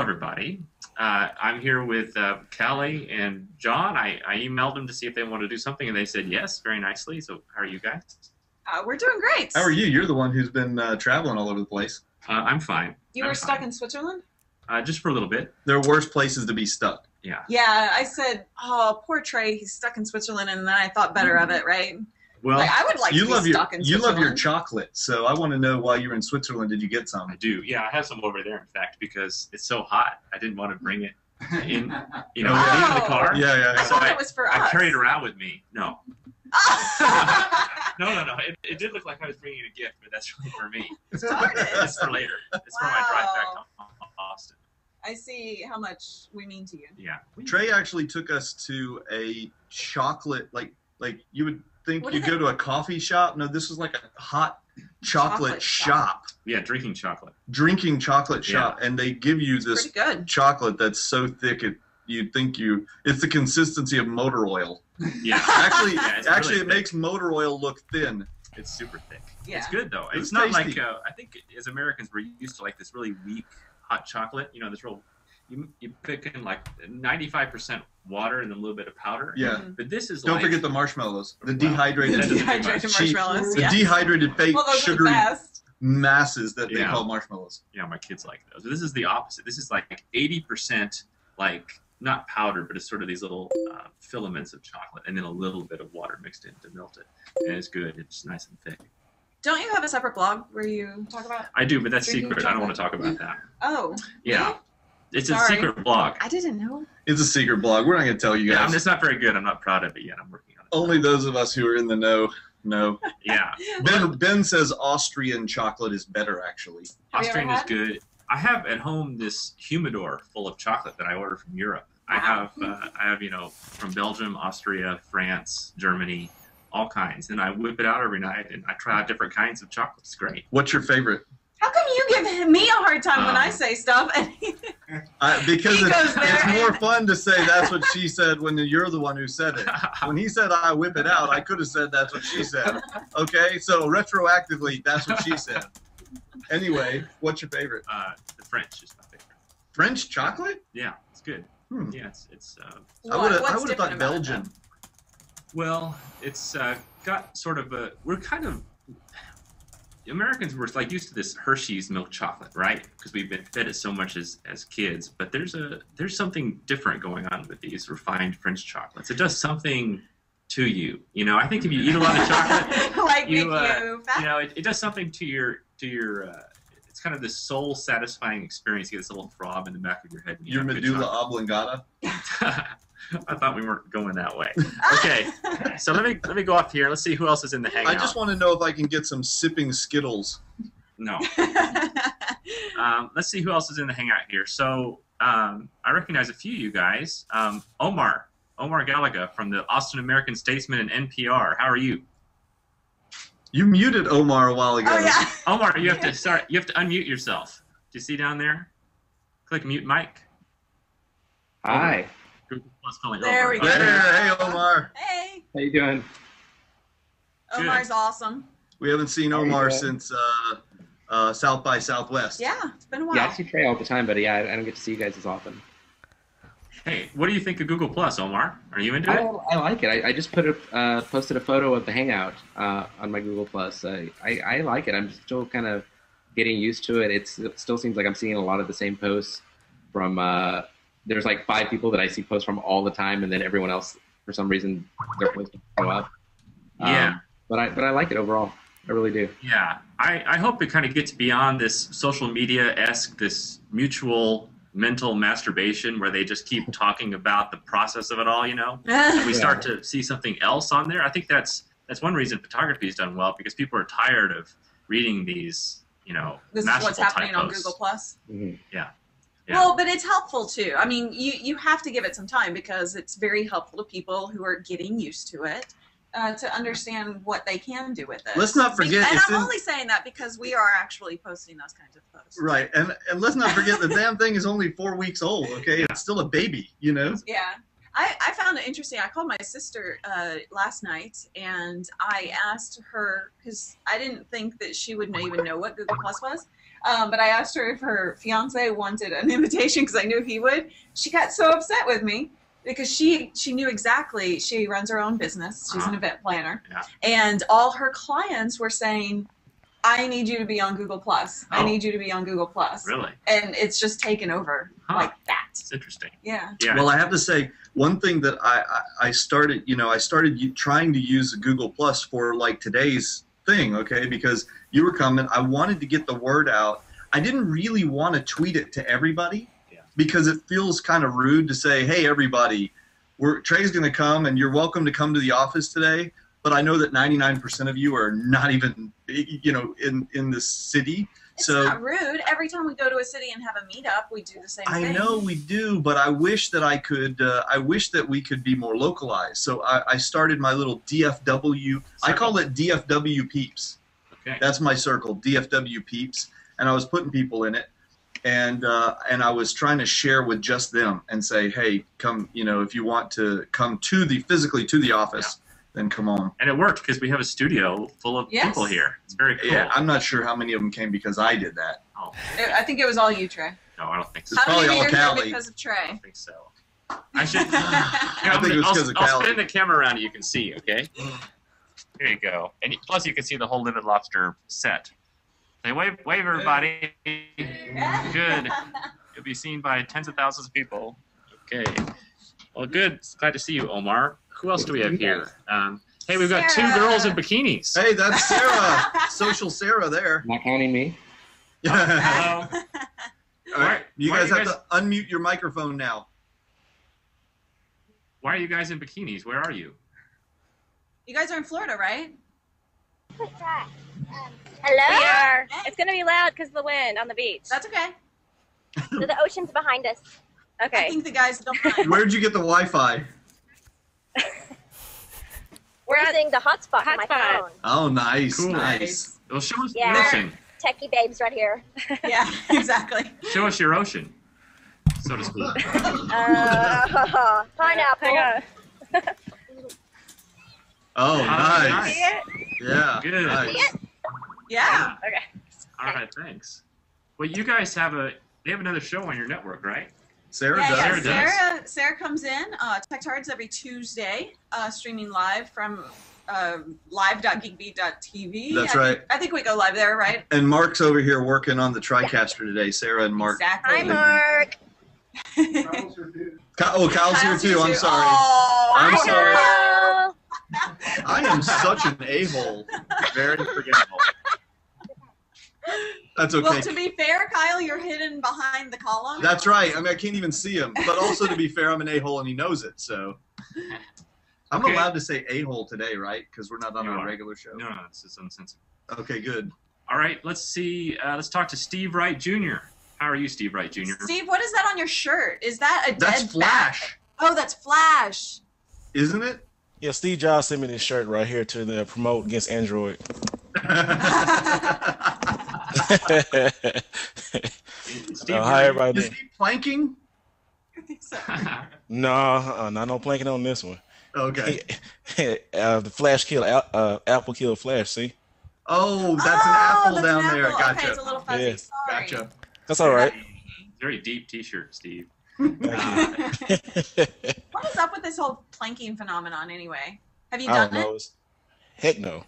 everybody. I'm here with Cali and John. I emailed them to see if they wanted to do something, and they said yes, very nicely. So how are you guys? We're doing great. How are you? You're the one who's been traveling all over the place. I'm fine. You were stuck in Switzerland? Just for a little bit. There are worse places to be stuck. Yeah. Yeah, I said, oh, poor Trey, he's stuck in Switzerland, and then I thought better of it, right? Well, like, I would like to be stuck in Switzerland. You love your chocolate, so I want to know while you were in Switzerland, did you get some? I do. Yeah, I have some over there, in fact, because it's so hot. I didn't want to bring it in, in the car. Yeah. I thought it was for us. I carried it around with me. No. No. It did look like I was bringing a gift, but that's really for me. It's for later. It's for my drive back to Austin. I see how much we mean to you. Yeah. Trey actually took us to a chocolate, like you would think you go to a coffee shop. No, this was like a hot chocolate shop. Yeah, drinking chocolate. Drinking chocolate shop, and they give you this chocolate that's so thick you'd think it's the consistency of motor oil. Yeah. Actually, really it makes motor oil look thin. It's super thick. Yeah. It's good though. It's not tasty. like I think as Americans we're used to like this really weak hot chocolate. You know, this real you pick in like 95% water and then a little bit of powder. Yeah. But this is Don't forget the marshmallows. The dehydrated marshmallows. The dehydrated fake sugary masses that they Yeah. call marshmallows. Yeah, my kids like those. This is the opposite. This is like 80% like not powder, but it's sort of these little filaments of chocolate, and then a little bit of water mixed in to melt it. And it's good. It's nice and thick. Don't you have a separate blog where you talk about? I do, but that's drinking secret. chocolate? I don't want to talk about that. Oh. Yeah. Really? It's Sorry. a secret blog. I didn't know. It's a secret blog. We're not going to tell you guys. Yeah, it's not very good. I'm not proud of it yet. I'm working on it. Only those of us who are in the know. Yeah. Ben says Austrian chocolate is better, actually. Austrian is good. I have at home this humidor full of chocolate that I order from Europe. Wow. I have from Belgium, Austria, France, Germany, all kinds, and I whip it out every night and I try out different kinds of chocolate. It's great. What's your favorite? How come you give me a hard time when I say stuff? Because it's more fun to say that's what she said when you're the one who said it. When he said I whip it out, I could have said that's what she said. Okay, so retroactively, that's what she said. Anyway, what's your favorite? The French is my favorite. French chocolate? Yeah, it's good. Yeah, it's. I would have thought Belgian. Well, it's got sort of a. We're kind of. Americans were like used to this Hershey's milk chocolate, right? Because we've been fed it so much as kids. But there's something different going on with these refined French chocolates. It does something to you. You know, I think if you eat a lot of chocolate, like you know, it does something to your. It's kind of this soul satisfying experience. You get this little throb in the back of your head. Your medulla oblongata. I thought we weren't going that way. Okay, so let me go off here. Let's see who else is in the Hangout. I just want to know if I can get some sipping Skittles. No. Let's see who else is in the Hangout here. So I recognize a few of you guys. Omar Gallagher from the Austin American Statesman and NPR. How are you? You muted Omar a while ago. Oh yeah. Omar, you have to unmute yourself. Do you see down there? Click mute mic. Hi. Google Plus calling There Omar. we go. Hey, Omar. Hey. How you doing? Omar's awesome. We haven't seen Omar since South by Southwest. Yeah, it's been a while. Yeah, I see Trey all the time, but yeah, I don't get to see you guys as often. Hey, what do you think of Google Plus, Omar? Are you into it? I like it. I just posted a photo of the Hangout on my Google Plus. I like it. I'm still kind of getting used to it. It still seems like I'm seeing a lot of the same posts from. There's like 5 people that I see posts from all the time, and then everyone else, for some reason, their posts don't go up. Yeah. But I like it overall. I really do. Yeah. I hope it kind of gets beyond this social media-esque, this mutual mental masturbation where they just keep talking about the process of it all, you know? And we start to see something else on there. I think that's one reason photography has done well, because people are tired of reading these, you know, This is what's happening on Google Plus. Mm-hmm. Yeah. Well, but it's helpful too. I mean, you have to give it some time because it's very helpful to people who are getting used to it to understand what they can do with it. Let's not forget. And I'm only saying that because we are actually posting those kinds of posts. Right, and let's not forget the damn thing is only 4 weeks old. Okay, it's still a baby, you know. Yeah. I found it interesting. I called my sister last night, and I asked her, because I didn't think that she would even know what Google Plus was, but I asked her if her fiance wanted an invitation because I knew he would. She got so upset with me because she knew exactly. She runs her own business. She's an event planner. Yeah. And all her clients were saying, I need you to be on Google Plus. I need you to be on Google Plus. Really? And it's just taken over like that. It's interesting. Yeah. Well, I have to say, one thing that I started, I started trying to use Google Plus for like today's thing, okay? Because you were coming, I wanted to get the word out. I didn't really want to tweet it to everybody because it feels kind of rude to say, hey, everybody, Trey's going to come and you're welcome to come to the office today. But I know that 99% of you are not even, in the city. It's not rude. Every time we go to a city and have a meetup, we do the same thing. I know we do, but I wish that I could. I wish that we could be more localized. So I started my little DFW. I call it DFW Peeps. Okay. That's my circle, DFW Peeps, and I was putting people in it, and I was trying to share with just them and say, hey, come. If you want to come physically to the office. Yeah. Then come on. And it worked because we have a studio full of people here. It's very cool. Yeah, I'm not sure how many of them came because I did that. Oh. I think it was all you, Trey. No, I don't think so. It's probably all Cali. Because of Trey. I don't think so. I should. I think it was because of Cali. I'll spin the camera around and you can see, okay? Here you go. And plus you can see the whole Livid Lobster set. Say, wave everybody. Good. You'll be seen by tens of thousands of people. Okay. Well, good. Glad to see you, Omar. Who else do we have here? Hey, we've got Sarah. 2 girls in bikinis. Hey, that's Sarah. Social Sarah there. Not counting me. Hello. All right. You guys have to unmute your microphone now. Why are you guys in bikinis? Where are you? You guys are in Florida, right? What's that? Hello? We are. It's going to be loud because of the wind on the beach. That's okay. So the ocean's behind us. Okay. I think the guys don't mind. Where'd you get the Wi-Fi? We're using the hotspot on my phone. Oh, nice. Cool. Nice. Well, show us Yeah. your ocean. Techie babes right here. Yeah, exactly. Show us your ocean, so to speak. Pineapple. Oh, nice. See it? Yeah. Good. Nice. Yeah. Okay. All right, thanks. Well, you guys they have another show on your network, right? Sarah Yeah, does. Sarah comes in, Tech Tards every Tuesday, streaming live from live.geekbeat.tv. That's right. I think we go live there, right? And Mark's over here working on the TriCaster today. Sarah and Mark. Exactly. Hi, Mark. Kyle's here too. I'm sorry. Oh, I'm sorry. Hello. I am such an a-hole. Very forgettable. That's okay. Well, to be fair, Kyle, you're hidden behind the column. That's right. I mean, I can't even see him. But also, to be fair, I'm an a-hole and he knows it. So I'm allowed to say a-hole today, right? Because we're not on our regular show. No, this is uncensored. Okay, good. All right, let's see. Let's talk to Steve Wright Jr. How are you, Steve Wright Jr.? Steve, what is that on your shirt? Is that a dead That's Flash. bat? Oh, that's Flash. Isn't it? Yeah, Steve Jobs sent me this shirt right here to promote against Android. Steve, hi, everybody. Is he planking? I think so. No, no planking on this one. Okay. The Flash killed Apple killed Flash. See? Oh, that's an apple that's down an there. apple. Gotcha. Okay, it's a little fuzzy. Yeah. Sorry. Gotcha. That's all right. Very deep T-shirt, Steve. What is up with this whole planking phenomenon anyway? Have you I done don't know. it? Heck no.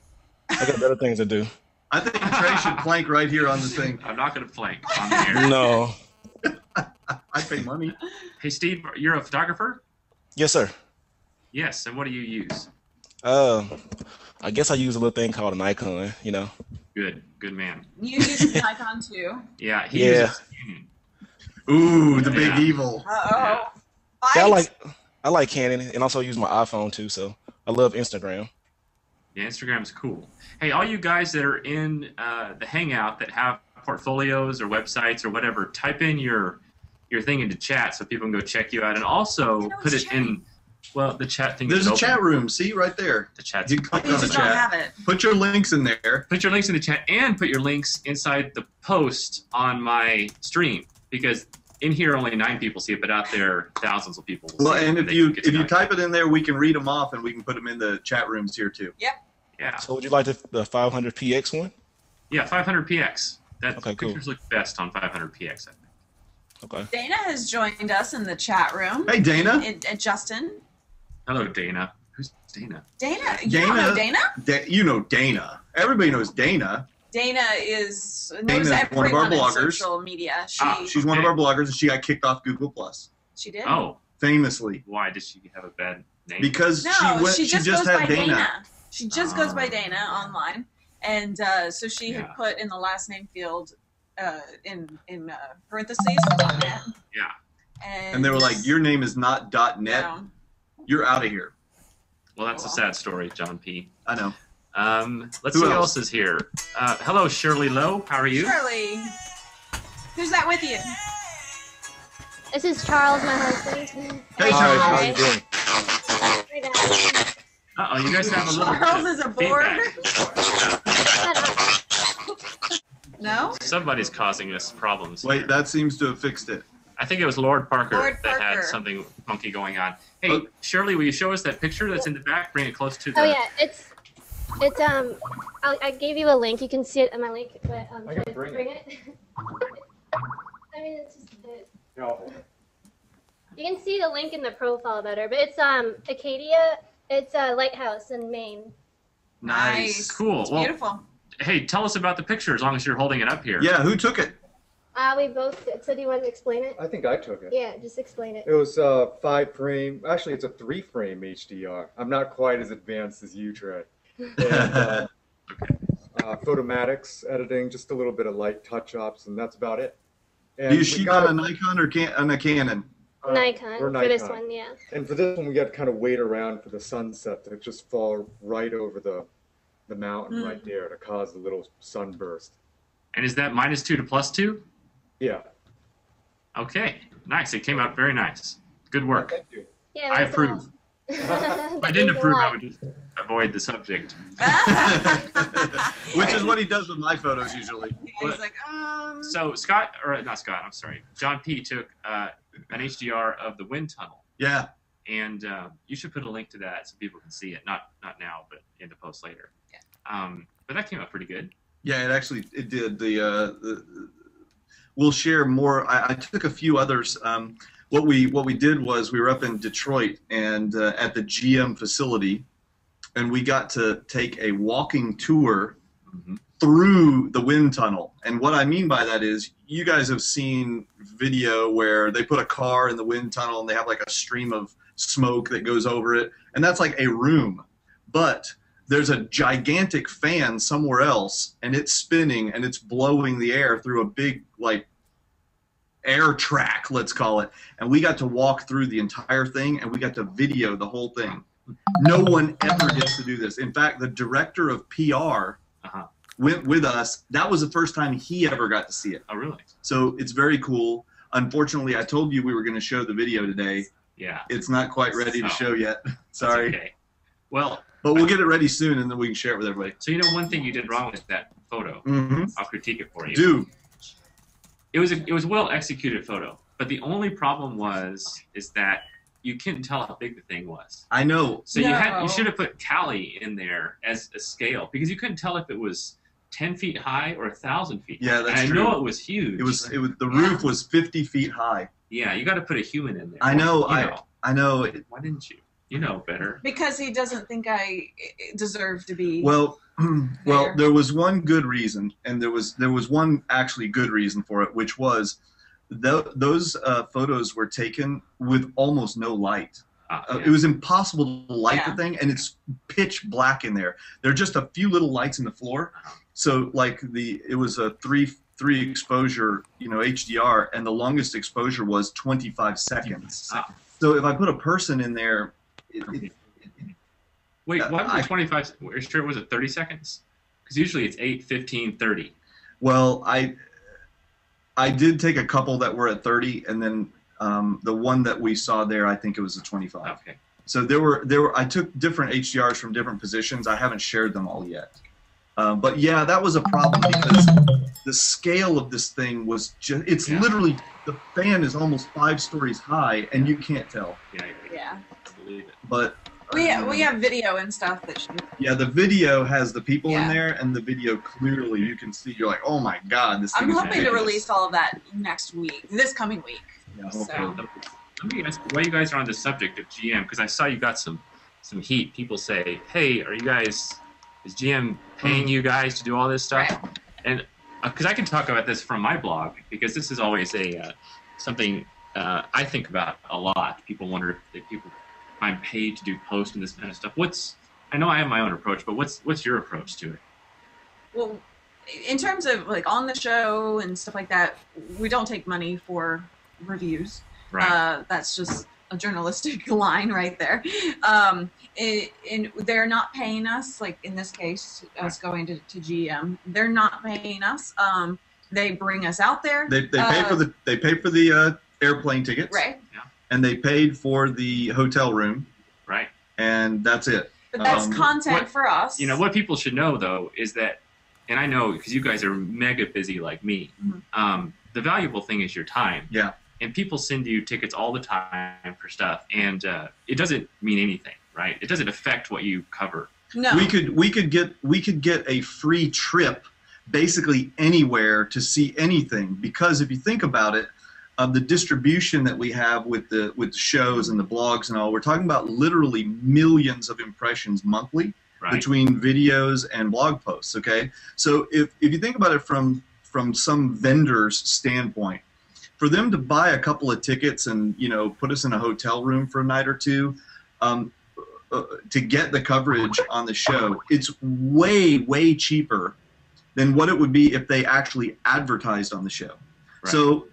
I got better things to do. I think Trey should plank right here on the thing. I'm not going to plank on the air. No. I pay money. Hey, Steve, you're a photographer? Yes, sir. Yes, and what do you use? I guess I use a little thing called an icon, you know. Good man. You use the icon too. Yeah, he uses Ooh, the big Yeah. evil. Uh-oh. Yeah, I like Canon and also use my iPhone too, so I love Instagram. Yeah, Instagram's cool. Hey, all you guys that are in the Hangout that have portfolios or websites or whatever, type in your thing into chat so people can go check you out, and also put it in. Well, the chat thing. There's is a open. chat room. See right there. The chat's. You click You on the just don't have chat. it. Put your links in there. Put your links in the chat and put your links inside the post on my stream, because in here only 9 people see it, but out there thousands of people will Well, see it. and And if they you get to know type it in there, we can read them off and we can put them in the chat rooms here too. Yep. Yeah. So would you like the 500px one? Yeah, 500px. That Okay, cool. pictures look best on 500px, I think. Okay. Dana has joined us in the chat room. Hey, Dana. And Justin. Hello, Dana. Who's Dana? Dana. You don't know Dana? You know Dana. Everybody knows Dana. Dana knows Dana's one of our everyone in bloggers. social media. She's one of our bloggers, and she got kicked off Google Plus. She did. Oh, famously. Why did she have a bad name? Because she just goes by had Dana. She just goes by Dana online, and so she had put in the last name field in parentheses .net. Yeah. And they were like, "Your name is not .net. No. You're out of here." Well, that's a sad story, John P. I know. Let's see who else is here. Hello, Shirley Lowe. How are you? Shirley. Who's that with you? This is Charles, my husband. Hey, Charles. How you doing? Uh-oh, you guys have a little Charles is a board. No? Somebody's causing us problems. Wait, here. that seems to have fixed it. I think it was Lord Parker Lord that had Parker. something funky going on. Hey, Shirley, will you show us that picture that's in the back? Bring it close to the... Oh yeah, it's I gave you a link. You can see it on my link, but I can bring it. I mean, it's just it. No. You can see the link in the profile better, but it's Acadia. It's a lighthouse in Maine. Nice. Cool. It's Well, beautiful. hey, tell us about the picture as long as you're holding it up here. Yeah, who took it? We both did. So do you want to explain it? I think I took it. Yeah, just explain it. It was 5-frame. Actually, it's a 3-frame HDR. I'm not quite as advanced as you, Trey. And, photomatics editing, just a little bit of light touch-ups, and that's about it. And Do you shoot on a Nikon or on a Canon? Nikon we're for this Nikon. one, yeah. And for this one, we got to kind of wait around for the sunset to just fall right over the mountain right there to cause a little sunburst. And is that -2 to +2? Yeah. Okay, nice. It came out very nice. Good work. Thank you. Yeah, I that's a lot. approve. If I didn't approve, I would just avoid the subject. Which is what he does with my photos usually. He's like, So Scott, or not Scott, I'm sorry, John P. took an HDR of the wind tunnel. Yeah. And you should put a link to that so people can see it. Not now, but in the post later. Yeah. But that came out pretty good. Yeah, it did. We'll share more. I took a few others. What we did was we were up in Detroit and at the GM facility, and we got to take a walking tour through the wind tunnel. And what I mean by that is, you guys have seen video where they put a car in the wind tunnel and they have like a stream of smoke that goes over it, and that's like a room. But there's a gigantic fan somewhere else, and it's spinning and it's blowing the air through a big like air track, let's call it. And we got to walk through the entire thing, and we got to video the whole thing. No one ever gets to do this. In fact, the director of PR went with us. That was the first time he ever got to see it. Oh, really? So it's very cool. Unfortunately, I told you we were going to show the video today. Yeah. It's not quite ready to show yet. Sorry. Okay. Well, but we'll get it ready soon, and then we can share it with everybody. So you know one thing you did wrong with that photo. I'll critique it for you. Do. It was a well executed photo, but the only problem is that you couldn't tell how big the thing was. I know. So you should have put Cali in there as a scale, because you couldn't tell if it was 10 feet high or 1,000 feet. Yeah, high. that's and true. I know it was huge. It was the roof was 50 feet high. Yeah, you got to put a human in there. I know. You I know. Why didn't you? You know better. because he doesn't think I deserve to be. Well, there was one good reason, and there was one actually good reason for it, which was those photos were taken with almost no light. It was impossible to light the thing, and it's pitch black in there. There are just a few little lights in the floor. So like it was a three exposure, HDR, and the longest exposure was 25 seconds. So if I put a person in there, Wait, why was it 25? You're sure it was 30 seconds? Because usually it's 8, 15, 30. Well, I did take a couple that were at 30, and then the one that we saw there, I think it was a 25. Okay. So there were I took different HDRs from different positions. I haven't shared them all yet. But yeah, that was a problem because the scale of this thing was just—it's literally the fan is almost 5 stories high, and you can't tell. Yeah. I believe it. But we have video and stuff that should. yeah, the video has the people in there, and the video clearly you can see. You're like, oh my god, this thing I'm is hoping to ridiculous. release all of that this coming week. Yeah, So. Let me ask, while you guys are on the subject of GM, because I saw you got some heat. People say, "Hey, is GM paying you guys to do all this stuff?" Right. And because I can talk about this from my blog, because this is always something I think about a lot. People wonder if people I'm paid to do posts and this kind of stuff. I know I have my own approach, but what's your approach to it? Well, in terms of like on the show and stuff like that, we don't take money for reviews. Right. That's just a journalistic line right there. And they're not paying us, like in this case, us going to GM. They're not paying us. They bring us out there. They pay for the airplane tickets. Right. Yeah. And they paid for the hotel room. Right. And that's it. But that's content for us. You know, what people should know, though, is that, and I know because you guys are mega busy like me, the valuable thing is your time. Yeah. And people send you tickets all the time for stuff, and it doesn't mean anything, right? It doesn't affect what you cover. No. We could get a free trip basically anywhere to see anything, because if you think about it, the distribution that we have with the shows and the blogs and all, we're talking about literally millions of impressions monthly between videos and blog posts. Okay, so if you think about it from some vendor's standpoint, for them to buy a couple of tickets and put us in a hotel room for a night or two, to get the coverage on the show, it's way cheaper than what it would be if they actually advertised on the show. Right. So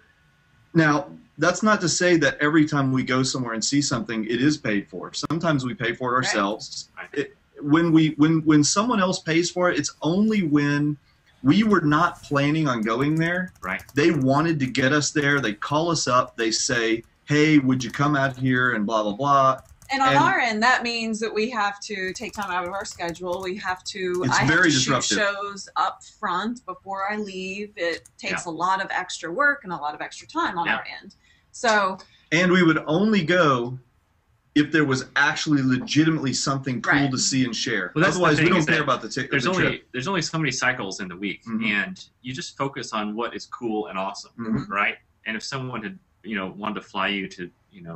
now, that's not to say that every time we go somewhere and see something, it is paid for. Sometimes we pay for it ourselves. Right. When someone else pays for it, it's only when we were not planning on going there. Right. They wanted to get us there. They call us up. They say, "Hey, would you come out here?" and blah blah blah. And on our end, that means that we have to take time out of our schedule. We have to. It's I have very to disruptive. shoot shows up front before I leave. It takes a lot of extra work and a lot of extra time on our end. So. And we would only go if there was actually legitimately something cool to see and share. Well, otherwise, we don't care about the ticket. There's only so many cycles in the week, and you just focus on what is cool and awesome, right? And if someone had wanted to fly you to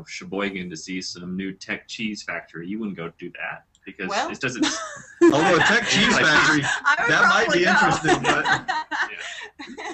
Sheboygan to see some new tech cheese factory, you wouldn't go do that because it doesn't. Although a tech cheese factory, that might be interesting,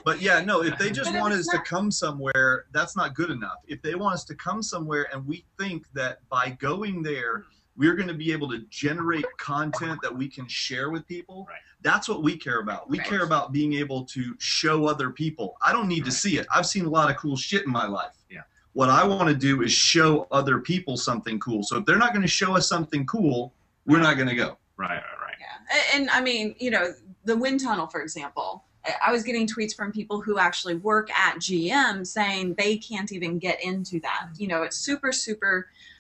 but yeah, no. If they just want us to come somewhere, that's not good enough. If they want us to come somewhere and we think that by going there, we're going to be able to generate content that we can share with people. Right. That's what we care about. We care about being able to show other people. I don't need to see it. I've seen a lot of cool shit in my life. Yeah. What I want to do is show other people something cool. So if they're not going to show us something cool, we're not going to go. Right. Yeah. And I mean, the wind tunnel, for example, I was getting tweets from people who actually work at GM saying they can't even get into that. It's super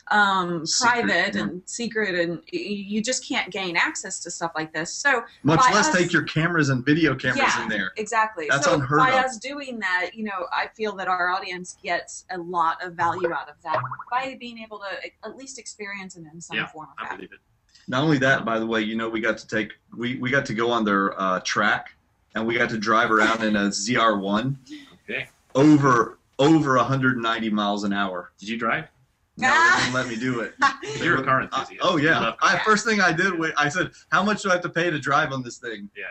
private and secret, and you just can't gain access to stuff like this. So much less take your cameras and video cameras in there. Exactly. That's so unheard by of. us doing that, I feel that our audience gets a lot of value out of that by being able to at least experience it in some form of I that. believe it. Not only that, by the way, we got to go on their track, and we got to drive around in a ZR1 over 190 miles an hour. Did you drive? No, they didn't let me do it. You're a car enthusiast. Oh yeah. First thing I did, I said, "How much do I have to pay to drive on this thing?" Yeah.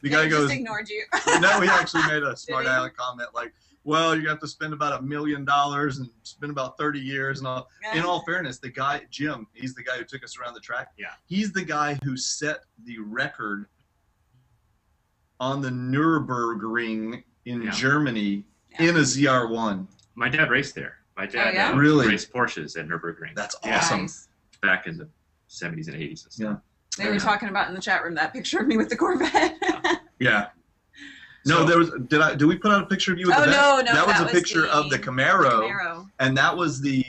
The guy goes, just ignored you. No, he actually made a smart aleck comment like, "Well, you have to spend about $1 million and spend about 30 years." And all. In all fairness, the guy Jim, he's the guy who took us around the track. Yeah. He's the guy who set the record on the Nürburgring in Germany in a ZR1. My dad raced there. My dad really raced Porsches at Nürburgring. That's awesome. Nice. Back in the 70s and 80s and stuff. They were talking about in the chat room that picture of me with the Corvette. Yeah. No, there was. Did we put out a picture of you with the Vette? No, that was a picture of the Camaro, and that was the.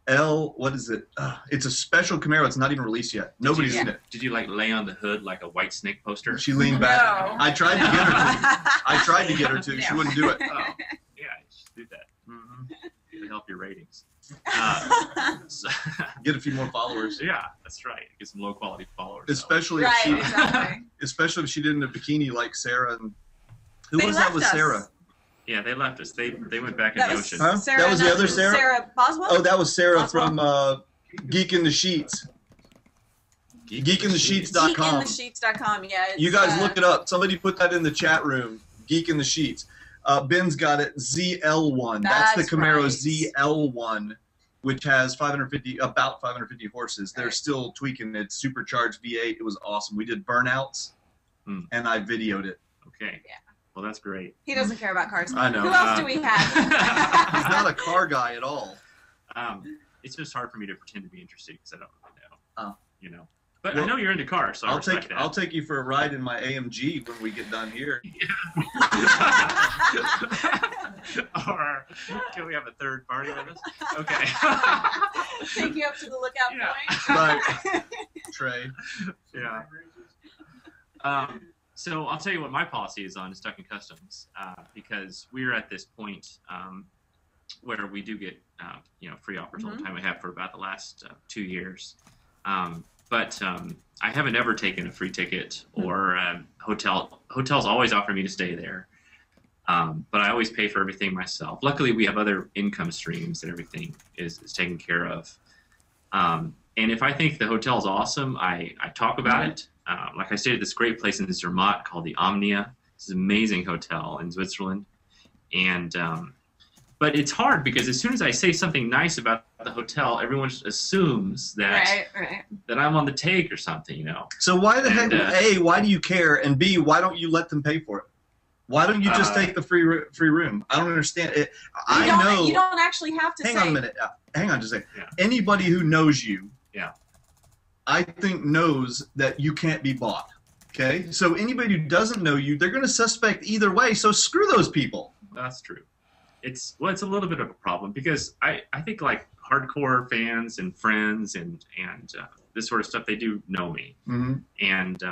What is it? It's a special Camaro. It's not even released yet. Nobody's seen it. Did you like lay on the hood like a White Snake poster? She leaned back. No. I tried to get her to. I tried to get her to. She wouldn't do it. Oh, yeah, just do that. Mm-hmm. To help your ratings. So, Get a few more followers. yeah, that's right. Get some low quality followers. Especially Right, if she, exactly. especially if she did in a bikini like Sarah. And who They was that left with us. Sarah? Yeah, they left us. They went back in That the was ocean. Huh? Sarah, That was the other Sarah? Sarah Boswell? Oh, that was Sarah Oswald? from Geek in the Sheets. Geekinthesheets.com. Geekinthesheets.com, yeah. You guys look it up. Somebody put that in the chat room. Geek in the Sheets. Ben's got it. ZL1. That's the That's Camaro right. ZL1, which has about 550 horses. They're Right. still tweaking it. Supercharged V8. It was awesome. We did burnouts, and I videoed it. Okay. Yeah. Well, that's great. He doesn't care about cars. I know. Who else do we have? He's not a car guy at all. It's just hard for me to pretend to be interested because I don't really know. Oh. You know. But Well, I know you're into cars, so I'll respect that. I'll take you for a ride in my AMG when we get done here. Or can we have a third party with us? Okay. Take you up to the lookout Yeah. point. Right. Trey. Yeah. So I'll tell you what my policy is on Stuck in Customs, because we're at this point where we do get free offers all the time. We have for about the last 2 years. But I haven't ever taken a free ticket or hotel. Hotels always offer me to stay there. But I always pay for everything myself. Luckily, we have other income streams that everything is taken care of. And if I think the hotel is awesome, I talk about it. Like I stayed at this great place in Zermatt called the Omnia. It's an amazing hotel in Switzerland. And but it's hard because as soon as I say something nice about the hotel, everyone just assumes that that I'm on the take or something, you know. So why the heck? A, why do you care? And B, why don't you let them pay for it? Why don't you just take the free room? I don't understand it. You don't actually have to. Hang on a minute. Hang on just a second. Yeah. Anybody who knows you, Yeah. I think knows that you can't be bought. Okay, so anybody who doesn't know you, they're going to suspect either way. So screw those people. That's true. It's a little bit of a problem because I think like hardcore fans and friends and this sort of stuff, they do know me. Mm-hmm. And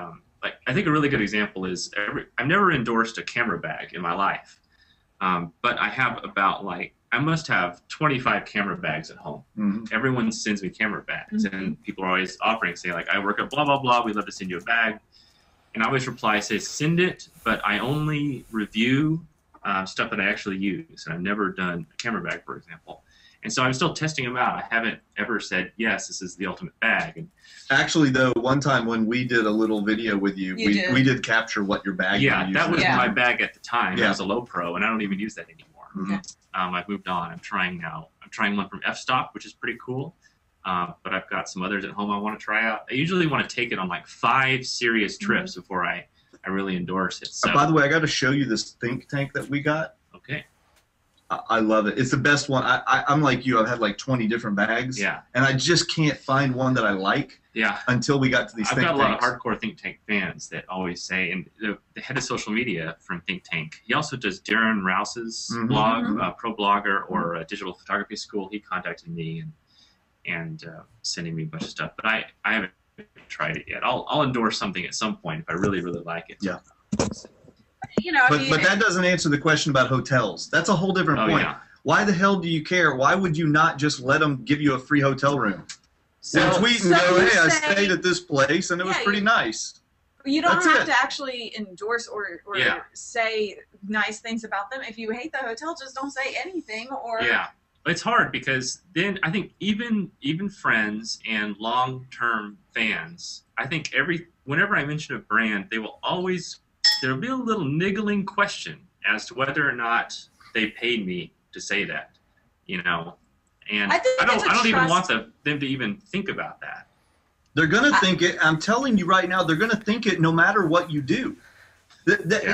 like I think a really good example is I've never endorsed a camera bag in my life, but I have I must have 25 camera bags at home. Mm-hmm. Everyone sends me camera bags, and people are always offering, say like, I work at blah blah blah. We'd love to send you a bag, and I always reply, say send it, but I only review stuff that I actually use, and I've never done a camera bag, for example. And so I'm still testing them out. I haven't ever said, yes, this is the ultimate bag. And actually, though, one time when we did a little video with you, we did capture what your bag yeah, you that was used. my bag at the time. Yeah. It was a low pro, and I don't even use that anymore. Mhm. I've moved on. I'm trying now. I'm trying one from f-stop, which is pretty cool. But I've got some others at home I want to try out. I usually want to take it on like 5 serious trips before I really endorse it. So, by the way, I got to show you this think tank that we got. okay. I love it. It's the best one. I'm like you. I've had like 20 different bags. Yeah. And I just can't find one that I like Yeah. until we got to these I've think got a tanks. lot of hardcore think tank fans that always say, and the head of social media from Think Tank, he also does Darren Rouse's blog, Pro Blogger, or Digital Photography School. He contacted me and sending me a bunch of stuff, but I haven't tried it yet. I'll endorse something at some point if I really, really like it. Yeah. You know, But that doesn't answer the question about hotels. That's a whole different point. Yeah. Why the hell do you care? Why would you not just let them give you a free hotel room? So, Tweet and go, hey, I stayed at this place and it was pretty nice. You don't That's have it. to actually endorse or say nice things about them. If you hate the hotel, just don't say anything. Or yeah, it's hard because then I think even friends and long-term fans, I think whenever I mention a brand, there'll be a little niggling question as to whether or not they paid me to say that, you know. And I don't even want them to even think about that. They're going to think it. I'm telling you right now, they're going to think it no matter what you do.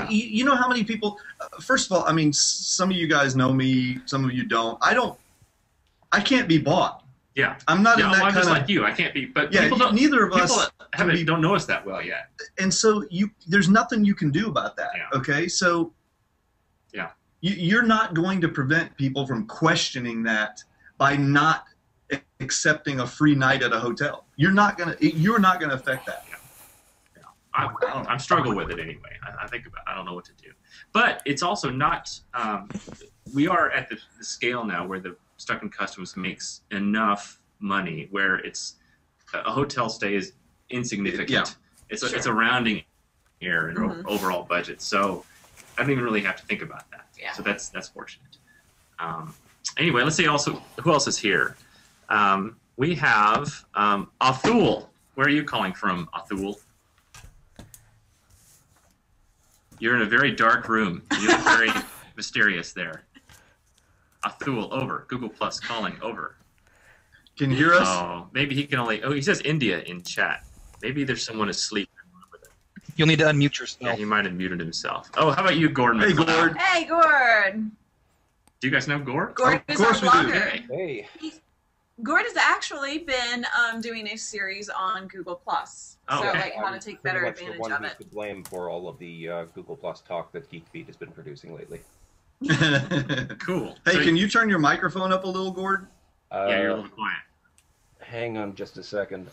You know how many people, first of all, I mean, some of you guys know me, some of you don't. I can't be bought. Yeah. I'm not in that I'm kind just of, like you. I can't be, but yeah, neither of us don't know us that well yet. And so there's nothing you can do about that. Yeah. Okay. So you're not going to prevent people from questioning that by not accepting a free night at a hotel. You're not gonna affect that. I'm struggling with it anyway. I think about. I don't know what to do, but it's also not. We are at the scale now where the Stuck in Customs makes enough money where it's a hotel stay is insignificant. Yeah. It's a rounding error in overall budget. So I don't even really have to think about that. Yeah. So that's fortunate. Anyway, let's see. Also, who else is here? We have Athul. Where are you calling from, Athul? You're in a very dark room. You look very mysterious there. Athul, over. Google Plus calling, over. Can you hear us? Oh, maybe he can only. Oh, he says India in chat. Maybe there's someone asleep. You'll need to unmute yourself. Yeah, he might have muted himself. Oh, how about you, Gordon? Hey, Gord. Hey, Gord. Do you guys know Gord? Gord Of is our course we do. blogger. Hey. Gord has actually been doing a series on Google Plus. Oh, so okay. like how to take better Pretty much advantage the one of who's it. to blame for all of the Google Plus talk that GeekBeat has been producing lately. Cool. Hey, So can you turn your microphone up a little, Gord? Yeah, you're a little quiet. Hang on just a second.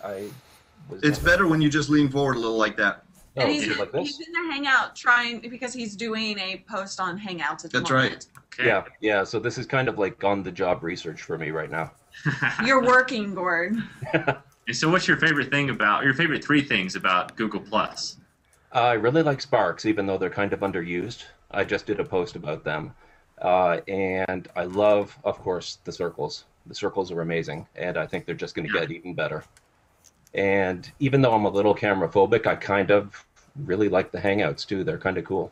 It's better when you just lean forward a little like that. Oh, And is it like he's this? in the Hangout trying because he's doing a post on Hangouts at the That's moment. Okay. Yeah. So this is kind of like on-the-job research for me right now. You're working, Gord. And so, what's your favorite three things about Google Plus? I really like Sparks, even though they're kind of underused. I just did a post about them. And I love, of course, the circles. The circles are amazing, and I think they're just going to get even better. And even though I'm a little camera phobic, I kind of really like the Hangouts, too. They're kind of cool.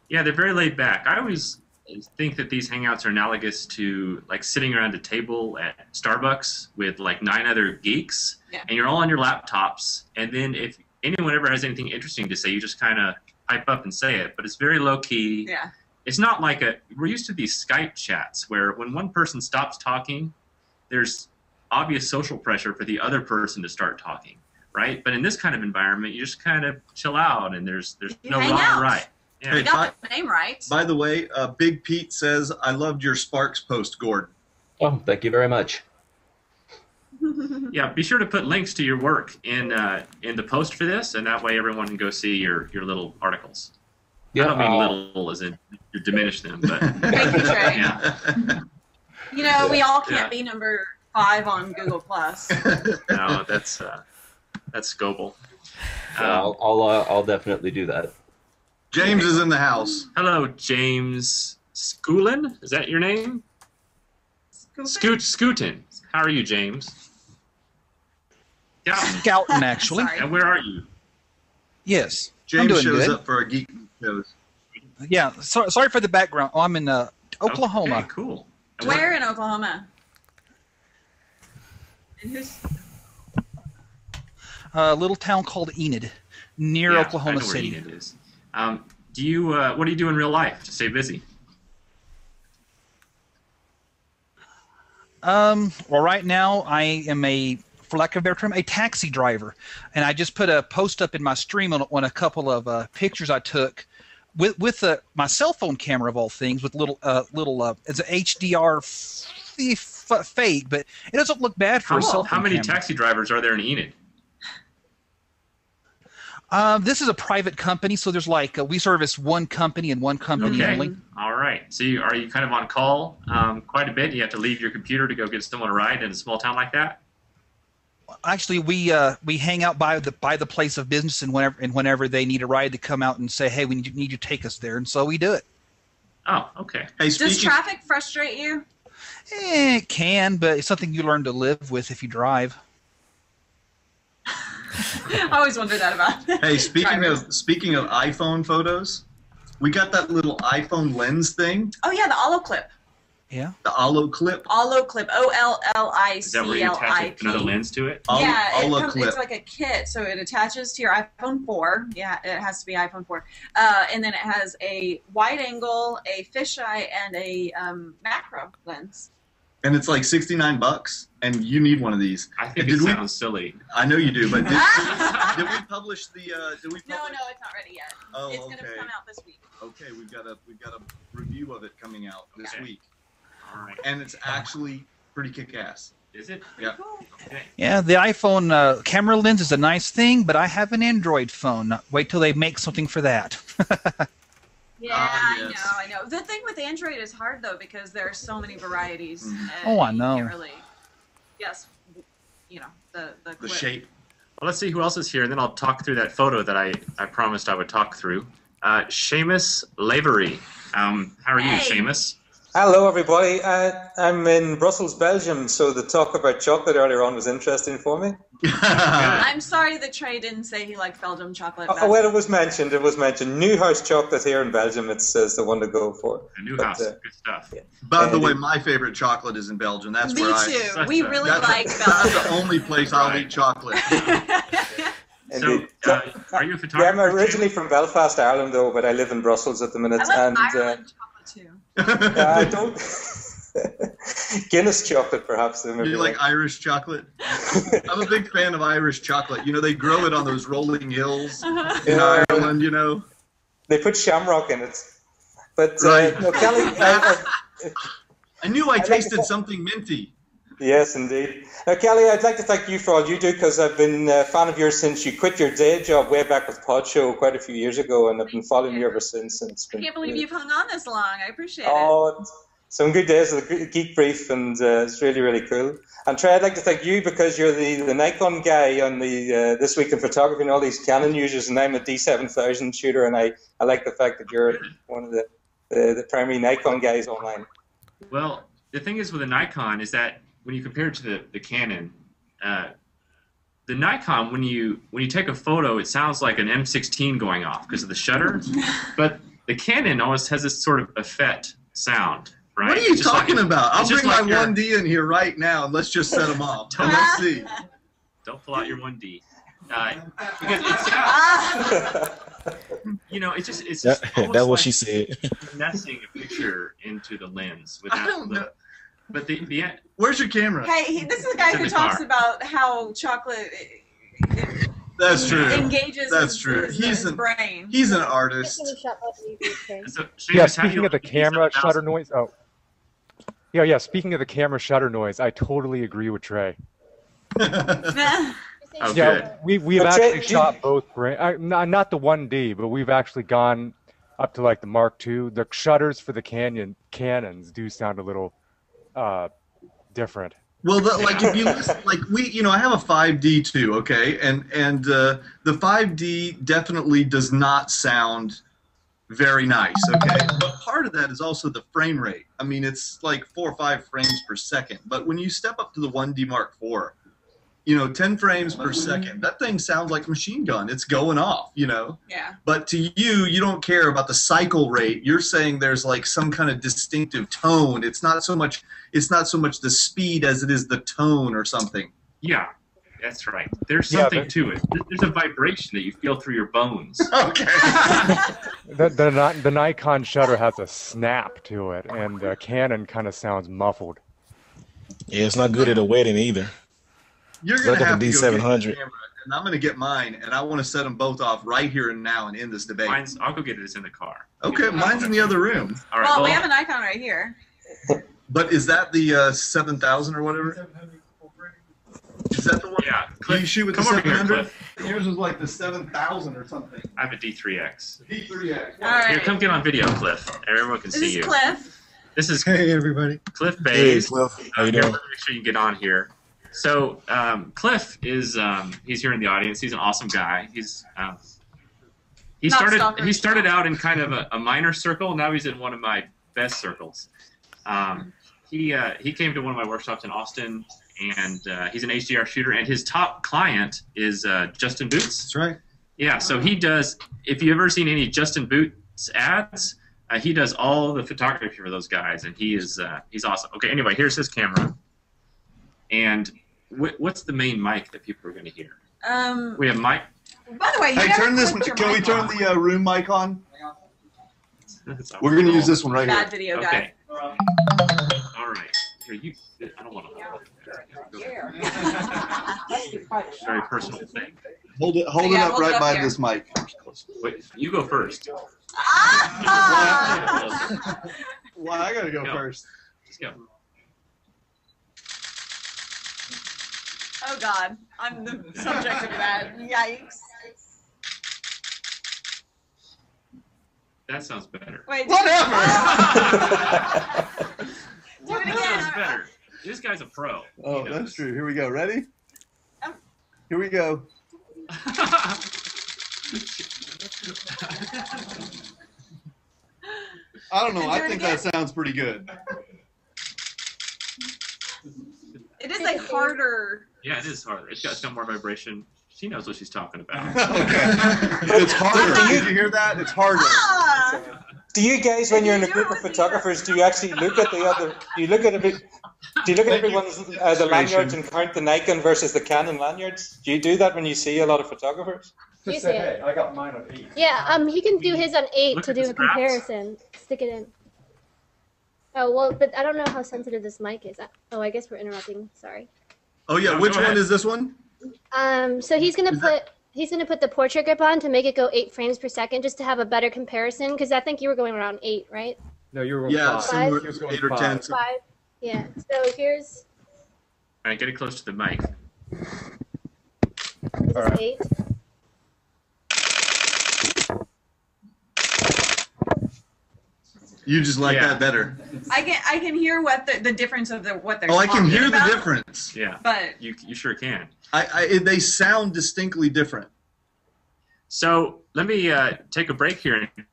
Yeah, they're very laid back. I always think that these Hangouts are analogous to like sitting around a table at Starbucks with like 9 other geeks, and you're all on your laptops. And then if anyone ever has anything interesting to say, you just kind of pipe up and say it. But it's very low key. Yeah. It's not like we're used to these Skype chats where when one person stops talking, there's obvious social pressure for the other person to start talking, right? But in this kind of environment, you just kind of chill out, and there's no hang wrong out. or right. Yeah. You got the name right. By the way, Big Pete says, I loved your Sparks post, Gord. Oh, thank you very much. Yeah, be sure to put links to your work in the post for this, and that way everyone can go see your little articles. Yeah, I don't mean little as in you diminish them, but Thank you, Trey. yeah. You know, we all can't be number 5 on Google Plus. No, that's Scoble. I'll definitely do that. James is in the house. Hello, James Schoolin. Is that your name? Scootin. How are you, James? Yeah. Scouting, actually. Sorry. And where are you? Yes. I'm James doing shows good. up for a geek shows. Yeah. Sorry for the background. Oh, I'm in Oklahoma. Okay, cool. And Where in Oklahoma? And who's? A little town called Enid, near Yeah, Oklahoma I know where City. Enid is. Do you? What do you do in real life to stay busy? Well, right now I am for lack of a better term, a taxi driver, and I just put a post up in my stream on a couple of pictures I took with my cell phone camera of all things, with little it's an HDR fake, but it doesn't look bad for a cell phone How many camera. taxi drivers are there in Enid? This is a private company, so there's like we service one company and one company Okay. only. All right. So are you kind of on call quite a bit? You have to leave your computer to go get someone a ride in a small town like that? Actually, we hang out by the place of business, and whenever they need a ride, to come out and say, "Hey, we need you to take us there," and so we do it. Oh, okay. Hey, Does traffic frustrate you? It can, but it's something you learn to live with if you drive. I always wonder that about. Hey, speaking drivers. of iPhone photos, we got that little iPhone lens thing, Oh yeah, the Olo Clip. Yeah. the Olo Clip. Olo Clip. Is that where you attach OLLICLIP. another lens to it? Yeah, Olo Clip. it's like a kit, so it attaches to your iPhone 4. Yeah, it has to be iPhone 4. And then it has a wide angle, a fisheye, and a macro lens. And it's like $69, and you need one of these. I think Did it we- sounds silly. I know you do, but did we publish the? No, it's not ready yet. Oh, It's gonna okay. come out this week. Okay, we've got a review of it coming out this Okay. week, All right. and it's actually pretty kick-ass. Is it? Yeah. Okay. Yeah, the iPhone camera lens is a nice thing, but I have an Android phone. Wait till they make something for that. Yeah, yes. I know. The thing with Android is hard though because there are so many varieties. And Oh, I you know. can't really, yes, you know the The clip. shape. Well, let's see who else is here, and then I'll talk through that photo that I promised I would talk through. Seamus Lavery. How are you, Hey. Seamus? Hello, everybody. I'm in Brussels, Belgium, so the talk about chocolate earlier on was interesting for me. I'm sorry that Trey didn't say he liked Belgium chocolate. Oh, well, it was mentioned. It was mentioned. Newhouse chocolate here in Belgium. It's the one to go for. A new house. Good stuff. Yeah. By the way, my favorite chocolate is in Belgium. That's Me where too. I. We really That's, like that's Belgium. the only place I'll eat chocolate. Indeed. So, are you a Yeah, photographer? I'm originally from Belfast, Ireland, though, but I live in Brussels at the minute. I like and Ireland chocolate too. I don't. Guinness chocolate, perhaps. You like Irish chocolate? I'm a big fan of Irish chocolate. You know, they grow it on those rolling hills in Ireland, you know. They put shamrock in it. But, Right. no, Cali, I knew I tasted something minty. yes, indeed. Now, Kelly, I'd like to thank you for all you do because I've been a fan of yours since you quit your day job way back with Pod Show quite a few years ago, and I've been following you ever since. And it's I been can't believe you've hung on this long. I appreciate it. Oh, some good days of the Geek Brief, and it's really, really cool. And Trey, I'd like to thank you because you're the Nikon guy on the This Week in Photography and all these Canon users, and I'm a D7000 shooter, and I like the fact that you're one of the primary Nikon guys online. Well, the thing is with a Nikon is that when you compare it to the Canon, the Nikon, when you take a photo, it sounds like an M16 going off because of the shutter, but the Canon always has this sort of effect sound. Right? What are you talking about? I'll bring my like your- 1D in here right now and let's just set them off. And let's see. Don't pull out your 1D. Because it's, you know, it's just That's almost what she said. finessing a picture into the lens I without don't know. But the Where's your camera? Hey, this is the guy It's in who the talks car. about how chocolate That's true. engages That's his, true. his brain. He's an artist. so, Yeah, Seamus, how do speaking you of the like camera D7000? shutter noise. Oh, yeah. Speaking of the camera shutter noise, I totally agree with Trey. Oh, Yeah, good. we've But Trey, actually shot both. Not the 1D, but we've actually gone up to like the Mark II. The shutters for the Canons do sound a little different. Well, like if you listen, like I have a 5D too, okay, and the 5D definitely does not sound very nice, okay. But part of that is also the frame rate. I mean, it's like 4 or 5 frames per second. But when you step up to the 1D Mark IV, 10 frames per second, that thing sounds like a machine gun. It's going off, Yeah. But to you don't care about the cycle rate. You're saying there's like some kind of distinctive tone. It's not so much the speed as it is the tone or something. Yeah, that's right. There's Yeah, something but- to it. There's a vibration that you feel through your bones. Okay. The Nikon shutter has a snap to it, and the Canon kind of sounds muffled. Yeah, it's not good at a wedding either. You're going Look to at have the to go get D700. your camera, and I'm going to get mine, and I want to set them both off right here and now and end this debate. I'll go get it. It's in the car. Okay, mine's in the other room. All right. Well, we have an icon right here. But is that the 7,000 or whatever? Is that the one? Yeah. Do you shoot with the come over here, 700? Cliff. Yours was like the 7,000 or something. I have a D3X. D3X. All right. Here, come get on video, Cliff. Everyone can This see is you. Cliff. This is Hey, everybody. Cliff Hey, Bays. Cliff. How you Here, doing? let me make sure you can get on here. So Cliff is he's here in the audience. He's an awesome guy. He Not stalker. started out in kind of a minor circle. Now he's in one of my best circles. He came to one of my workshops in Austin, and he's an HDR shooter. And his top client is Justin Boots. That's right. Yeah, so he does. If you've ever seen any Justin Boots ads, he does all the photography for those guys, and he's awesome. Okay, anyway, here's his camera. And what's the main mic that people are going to hear? We have mic. By the way, you Hey, never turn this. clicked your Can we mic turn on. the room mic on? We're going to use this one right Bad here. video guy. Okay. All right. Here, you. I don't want to. Very personal thing. Hold it Yeah, up hold it right up by here. this mic. Wait, you go first. Ah! Well, I got to go Go. first. Just go. Oh God, I'm the subject of that. Yikes. That sounds better. Wait, Whatever. Do it That again. sounds better. This guy's a pro. Oh, He that's knows. true. Here we go. Ready? Here we go. I don't know. Do I it think again. that sounds pretty good. It is a harder. Yeah, it is harder. It's got more vibration. She knows what she's talking about. Okay. It's harder. Did you hear that? It's harder. Ah! Do you guys, when you're in a group of photographers, do you actually look at the other? Do you look at everyone's the lanyards and count the Nikon versus the Canon lanyards? Do you do that when you see a lot of photographers? You Just see say, it. hey, I got mine on 8. Yeah, he can do his on 8 Look to at do the a straps. comparison. Stick it in. Oh, well, but I don't know how sensitive this mic is. Oh, I guess we're interrupting. Sorry. Oh yeah, No, which go one ahead. is this one? So he's gonna put the portrait grip on to make it go 8 frames per second, just to have a better comparison. Because I think you were going around 8, right? No, you were Yeah, 5. similar, He was going 8 or 10. 5. So 5. Yeah. So here's All right, get it close to the mic. this is Alright. 8. you just like Yeah. that better. I can hear what the difference of what they're. Oh, I can talking hear the about, difference. Yeah, But you sure can. They sound distinctly different. So let me take a break here and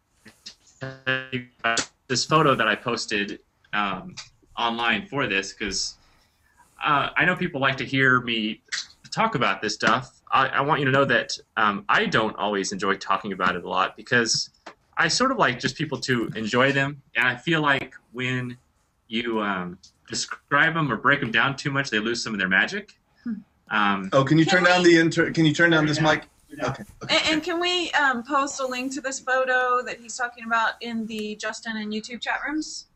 tell you about this photo that I posted online for this, because I know people like to hear me talk about this stuff. I want you to know that I don't always enjoy talking about it a lot, because I sort of like just people to enjoy them, and I feel like when you describe them or break them down too much, they lose some of their magic. Oh, can you turn down Can you turn down this mic? Okay. and can we post a link to this photo that he's talking about in the Justin and YouTube chat rooms?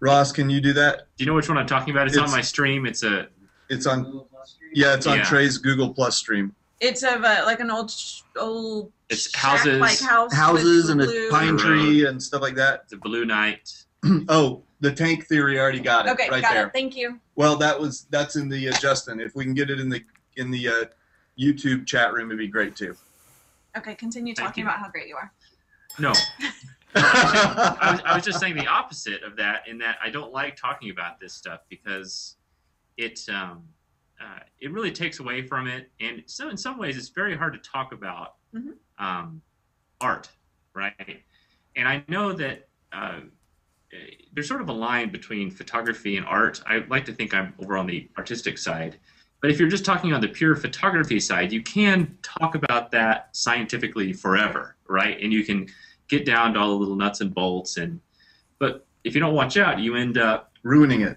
Ross, can you do that? Do you know which one I'm talking about? It's on my stream. It's on. Yeah, it's on Trey's Google Plus stream. It's of like an old It's shack-like house houses with and a blue- pine tree and stuff like that. The blue night. Oh, the tank theory. I already got it. Okay, right got there. it. Thank you. Well, that's in the Justin. If we can get it in the YouTube chat room, it'd be great too. Okay, continue Thank talking you. about how great you are. No. I was just saying the opposite of that, in that I don't like talking about this stuff because it really takes away from it, and so in some ways it's very hard to talk about art, right? And I know that there's sort of a line between photography and art. I like to think I'm over on the artistic side, but if you're just talking on the pure photography side, you can talk about that scientifically forever, right? And you can get down to all the little nuts and bolts, but if you don't watch out, you end up ruining it.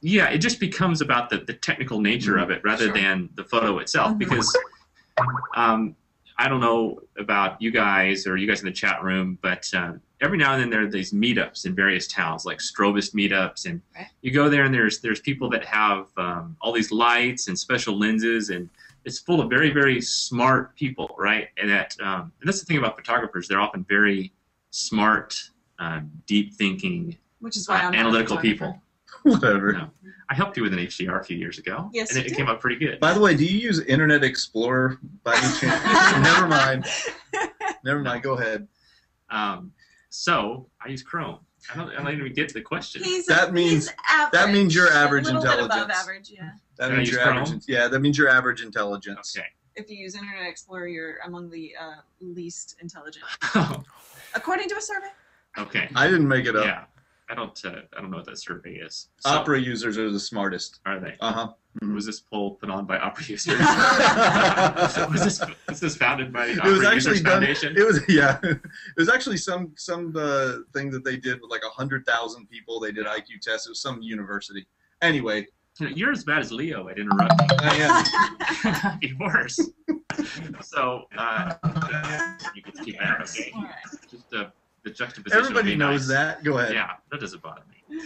Yeah, it just becomes about the technical nature of it rather than the photo itself. Because I don't know about you guys or you guys in the chat room, but every now and then there are these meetups in various towns, like strobist meetups, and you go there and there's people that have all these lights and special lenses, and it's full of very, very smart people, right? And and that's the thing about photographers; they're often very smart, deep thinking, Which is why I'm not a analytical photographer. people. Whatever. No. I helped you with an HDR a few years ago, Yes, and you it came did. out pretty good. By the way, do you use Internet Explorer by any chance? Never mind. Never mind. Go ahead. So I use Chrome. I don't even get to the question. That means you're average a little bit intelligence. above average, yeah. That Can I means use you're Chrome? average. Yeah, that means you're average intelligence. Okay. If you use Internet Explorer, you're among the least intelligent, according to a survey. Okay. I didn't make it up. Yeah. I don't know what that survey is. So, Opera users are the smartest. are they? Uh-huh. Was this poll put on by Opera users? was this founded by the It Opera was actually Users done. Foundation? It was It was actually some thing that they did with like 100,000 people. They did IQ tests. It was some university. Anyway, You're as bad as Leo at interrupting. I am. Be worse. So you can keep that, okay? Just the juxtaposition. Everybody would be knows nice. that. Go ahead. Yeah, that doesn't bother me.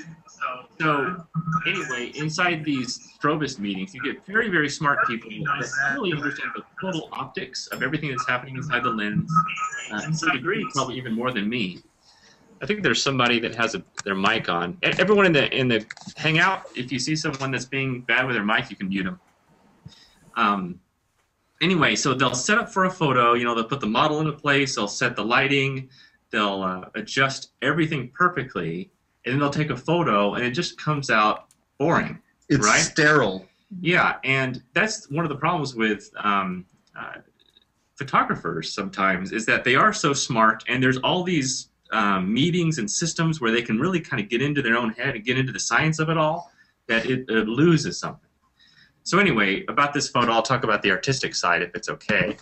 So anyway, inside these strobist meetings, you get very, very smart people that really understand the total optics of everything that's happening inside the lens, to a degree, probably even more than me. I think there's somebody that has their mic on. Everyone in the Hangout, if you see someone that's being bad with their mic, you can mute them. Anyway, so they'll set up for a photo. You know, they'll put the model into place. They'll set the lighting. They'll adjust everything perfectly, and then they'll take a photo, and it just comes out boring. It's right? sterile. Yeah, and that's one of the problems with photographers sometimes is that they are so smart, and there's all these meetings and systems where they can really kind of get into their own head and get into the science of it all, that it loses something. So anyway, about this photo, I'll talk about the artistic side if it's okay.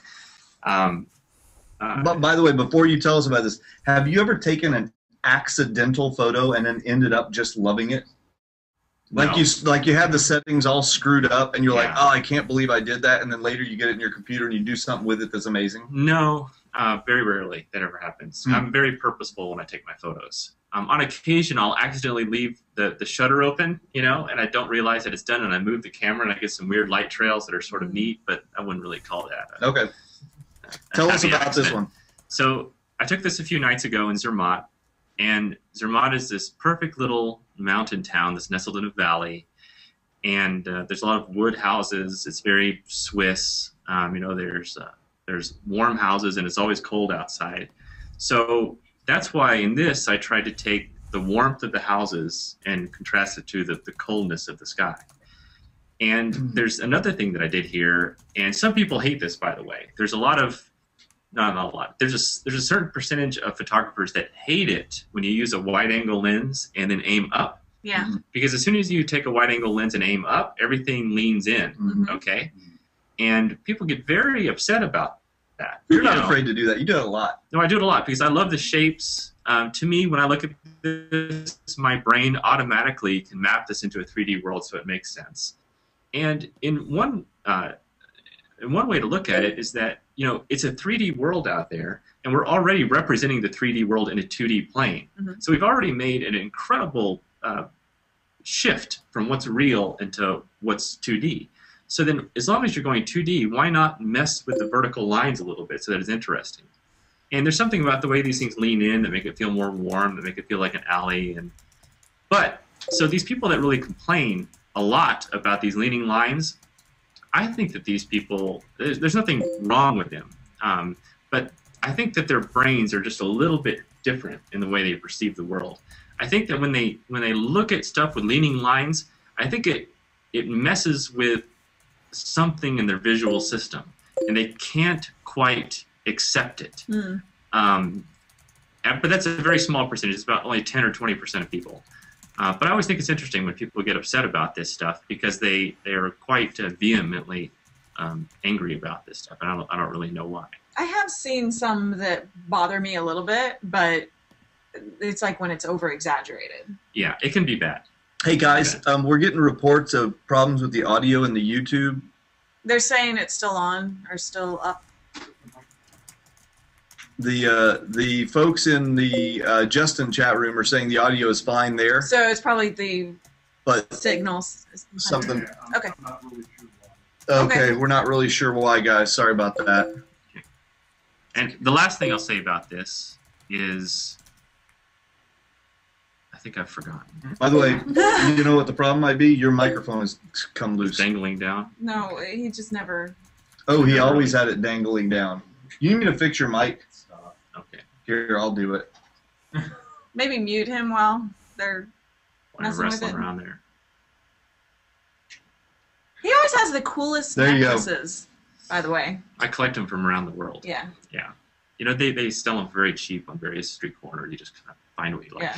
But by the way, before you tell us about this, have you ever taken an accidental photo and then ended up just loving it? Like No. you had the settings all screwed up, and you're like, Yeah. oh, I can't believe I did that, and then later you get it in your computer and you do something with it that's amazing. No, very rarely that ever happens. I'm very purposeful when I take my photos. On occasion, I'll accidentally leave the shutter open, you know, and I don't realize that it's done, and I move the camera, and I get some weird light trails that are sort of neat, but I wouldn't really call that. Okay. Tell us about this one. So I took this a few nights ago in Zermatt, and Zermatt is this perfect little mountain town that's nestled in a valley, and there's a lot of wood houses. It's very Swiss. You know, there's warm houses, and it's always cold outside. So that's why in this I tried to take the warmth of the houses and contrast it to the coldness of the sky. And there's another thing that I did here, and some people hate this, by the way. There's a lot of, not a lot, there's a certain percentage of photographers that hate it when you use a wide-angle lens and then aim up. Yeah. Because as soon as you take a wide-angle lens and aim up, everything leans in, okay? And people get very upset about that. You're not You know? afraid to do that. You do it a lot. No, I do it a lot because I love the shapes. To me, when I look at this, my brain automatically can map this into a 3D world so it makes sense. And in one way to look at it is that, you know, it's a 3D world out there, and we're already representing the 3D world in a 2D plane. So we've already made an incredible shift from what's real into what's 2D. So then, as long as you're going 2D, why not mess with the vertical lines a little bit so that it's interesting? And there's something about the way these things lean in that make it feel more warm, that make it feel like an alley. But so these people that really complain a lot about these leaning lines, I think that these people, there's nothing wrong with them, but I think that their brains are just a little bit different in the way they perceive the world. I think that when they look at stuff with leaning lines, I think it messes with something in their visual system, and they can't quite accept it. But that's a very small percentage. It's about only 10 or 20% of people. But I always think it's interesting when people get upset about this stuff because they are quite vehemently angry about this stuff, and I don't really know why. I have seen some that bother me a little bit, but it's like when it's over exaggerated. Yeah, it can be bad. Hey guys, we're getting reports of problems with the audio in the YouTube. They're saying it's still on or still up. The folks in the Justin chat room are saying the audio is fine there. So it's probably the signals. Something. Okay. Okay, we're not really sure why, guys. Sorry about that. And the last thing I'll say about this is, I think I've forgotten. By the way, you know what the problem might be? Your microphone has come loose. Dangling down? No, he just never. Oh, he always had it dangling down. You need me to fix your mic? Okay. Here, I'll do it. Maybe mute him while they're messing with it. Around there. He always has the coolest There you go. necklaces, by the way. I collect them from around the world. Yeah. Yeah. You know, they sell them very cheap on various street corners. You just kind of find what you like. Yeah.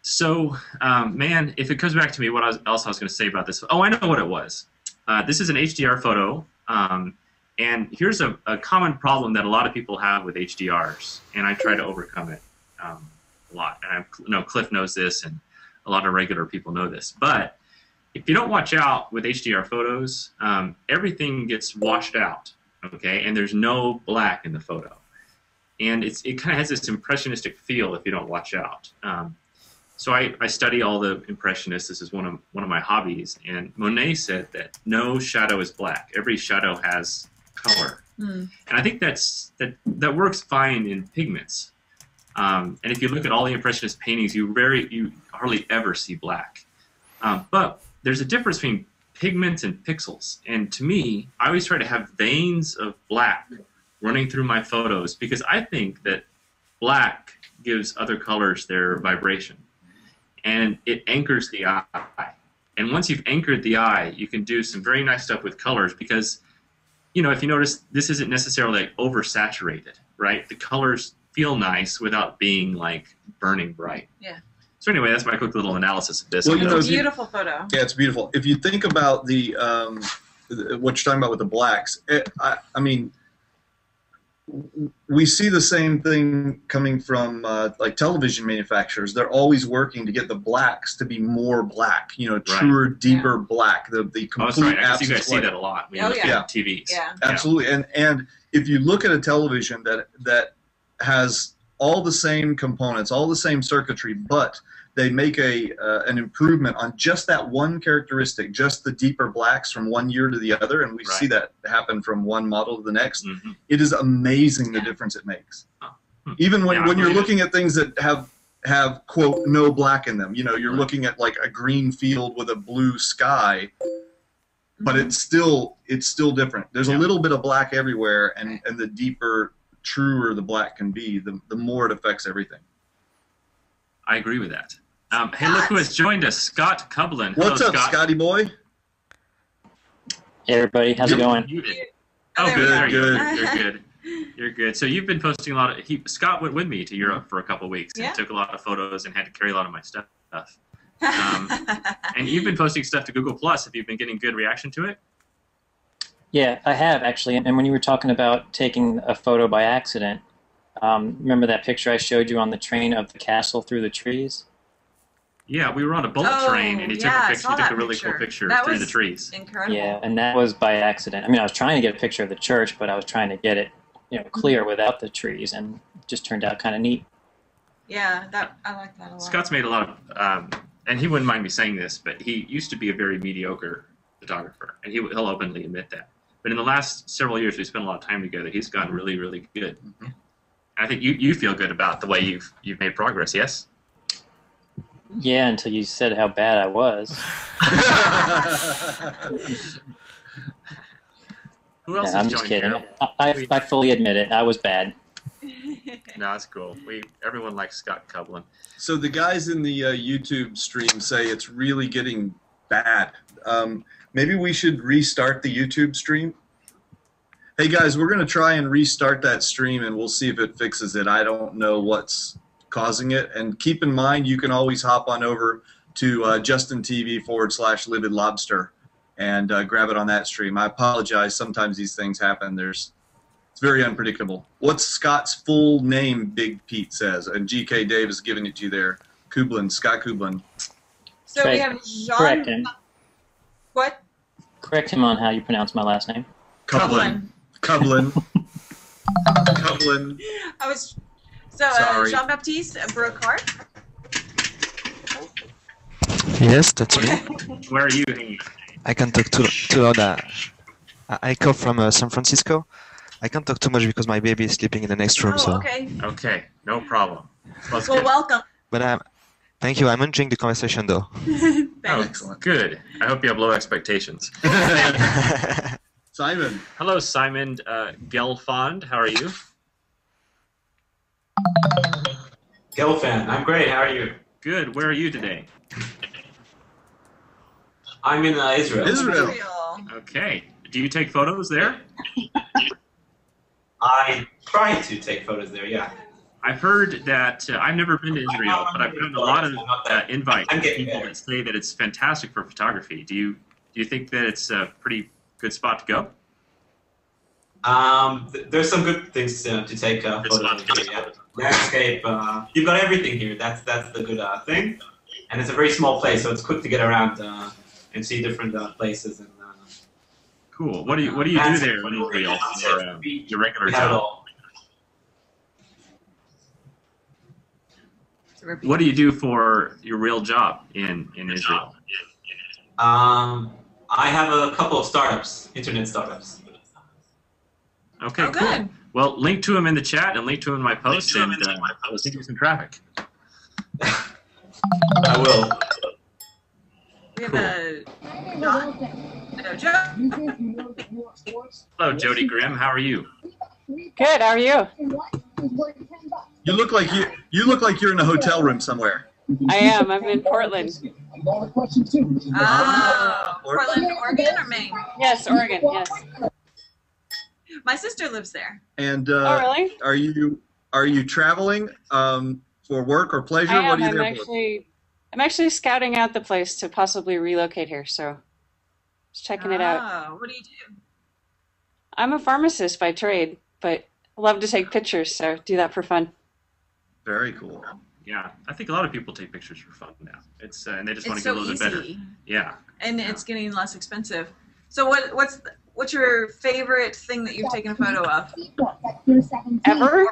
So, man, if it comes back to me, what else I was going to say about this. Oh, I know what it was. This is an HDR photo. And here's a common problem that a lot of people have with HDRs, and I try to overcome it a lot. And I know Cliff knows this, and a lot of regular people know this. But if you don't watch out with HDR photos, everything gets washed out, okay? And there's no black in the photo. And it kind of has this impressionistic feel if you don't watch out. So I study all the impressionists. This is one of my hobbies. And Monet said that no shadow is black. Every shadow has color. And I think that works fine in pigments. And if you look at all the Impressionist paintings, you hardly ever see black. But there's a difference between pigment and pixels. And to me, I always try to have veins of black running through my photos because I think that black gives other colors their vibration. And it anchors the eye. And once you've anchored the eye, you can do some very nice stuff with colors because, if you notice, this isn't necessarily like oversaturated, right? The colors feel nice without being like burning bright. Yeah. So anyway, that's my quick little analysis of this. Well, It's a beautiful photo. Yeah, it's beautiful. If you think about the what you're talking about with the blacks, I mean, we see the same thing coming from like television manufacturers. They're always working to get the blacks to be more black, truer, deeper black. The complete that's right. I guess you guys absence see of that a lot when you look at TVs. Yeah. Absolutely. And if you look at a television that has all the same components, all the same circuitry, but they make an improvement on just that one characteristic, just the deeper blacks from one year to the other, and we see that happen from one model to the next. Mm-hmm. It is amazing the difference it makes. Even when you're looking at things that have quote no black in them, you're looking at like a green field with a blue sky, but it's still different. There's a little bit of black everywhere, and the deeper, truer the black can be, the more it affects everything. I agree with that. Hey, look who has joined us, Scott Cublin. What's Hello, up, Scott. Scotty boy? Hey, everybody. How's it going? Oh, good. You're good. You're good. So you've been posting a lot of... Scott went with me to Europe for a couple of weeks and took a lot of photos and had to carry a lot of my stuff. And you've been posting stuff to Google+. Have you been getting good reaction to it? Yeah, I have, actually. And when you were talking about taking a photo by accident, remember that picture I showed you on the train of the castle through the trees? Yeah, we were on a bullet train, and he took a picture. He took a really cool picture through the trees. Incredible. Yeah, and that was by accident. I mean, I was trying to get a picture of the church, but I was trying to get it, clear without the trees, and it just turned out kind of neat. Yeah, I like that a lot. Scott's made a lot of, and he wouldn't mind me saying this, but he used to be a very mediocre photographer, and he'll openly admit that. But in the last several years, we spent a lot of time together. He's gotten really, really good. Mm-hmm. I think you feel good about the way you've made progress. Yes. Yeah, until you said how bad I was. Who else is I'm just kidding. here? I fully admit it. I was bad. No, that's cool. Everyone likes Scott Cublin. So the guys in the YouTube stream say it's really getting bad. Maybe we should restart the YouTube stream. Hey guys, we're going to try and restart that stream and we'll see if it fixes it. I don't know what's causing it. And keep in mind, you can always hop on over to JustinTV/Livid Lobster and grab it on that stream. I apologize. Sometimes these things happen. It's very unpredictable. What's Scott's full name, Big Pete says? And GK Dave is giving it to you there. Kublin, Scott Kublin. So we have Jean... Correct him. What? Correct him on how you pronounce my last name. Kublin. Kublin. I was... So, Jean-Baptiste Brocard? Yes, that's me. Where are you hanging? I can talk too loud. I come from San Francisco. I can't talk too much because my baby is sleeping in the next room. Okay, no problem. Well, welcome. But thank you. I'm enjoying the conversation, though. Excellent. Good. I hope you have low expectations. Simon. Hello, Simon Gelfond. How are you? Gelfand. I'm great. How are you? Good. Where are you today? I'm in Israel. Israel. Okay. Do you take photos there? I try to take photos there, yeah. I've heard that, I've never been to Israel, but I've gotten a lot of invites from people that say that it's fantastic for photography. Do you think that it's a pretty good spot to go? There's some good things to take photos of here, yeah. Landscape, you've got everything here. That's the good thing. And it's a very small place, so it's quick to get around and see different places. And cool. What do you do there in Israel for your regular job? What do you do for your real job in Israel? I have a couple of startups, internet startups. Okay, cool. Well, link to him in the chat and link to him in my post, and we'll see you some traffic. I will. We have a Joe. Hello, Jody Grimm. How are you? Good. How are you? You look like you're in a hotel room somewhere. I am. I'm in Portland. Portland, Oregon, or Maine? Yes, Oregon. Yes. My sister lives there. And oh, really? Are you traveling for work or pleasure? I am. What are you there for? I'm actually scouting out the place to possibly relocate here. So, just checking it out. Oh, what do you do? I'm a pharmacist by trade, but I love to take pictures, so do that for fun. Very cool. Yeah, I think a lot of people take pictures for fun now. It's and they just want to so get a little bit better. easy. Yeah. And it's getting less expensive. So what's your favorite thing that you've taken a photo of? Ever?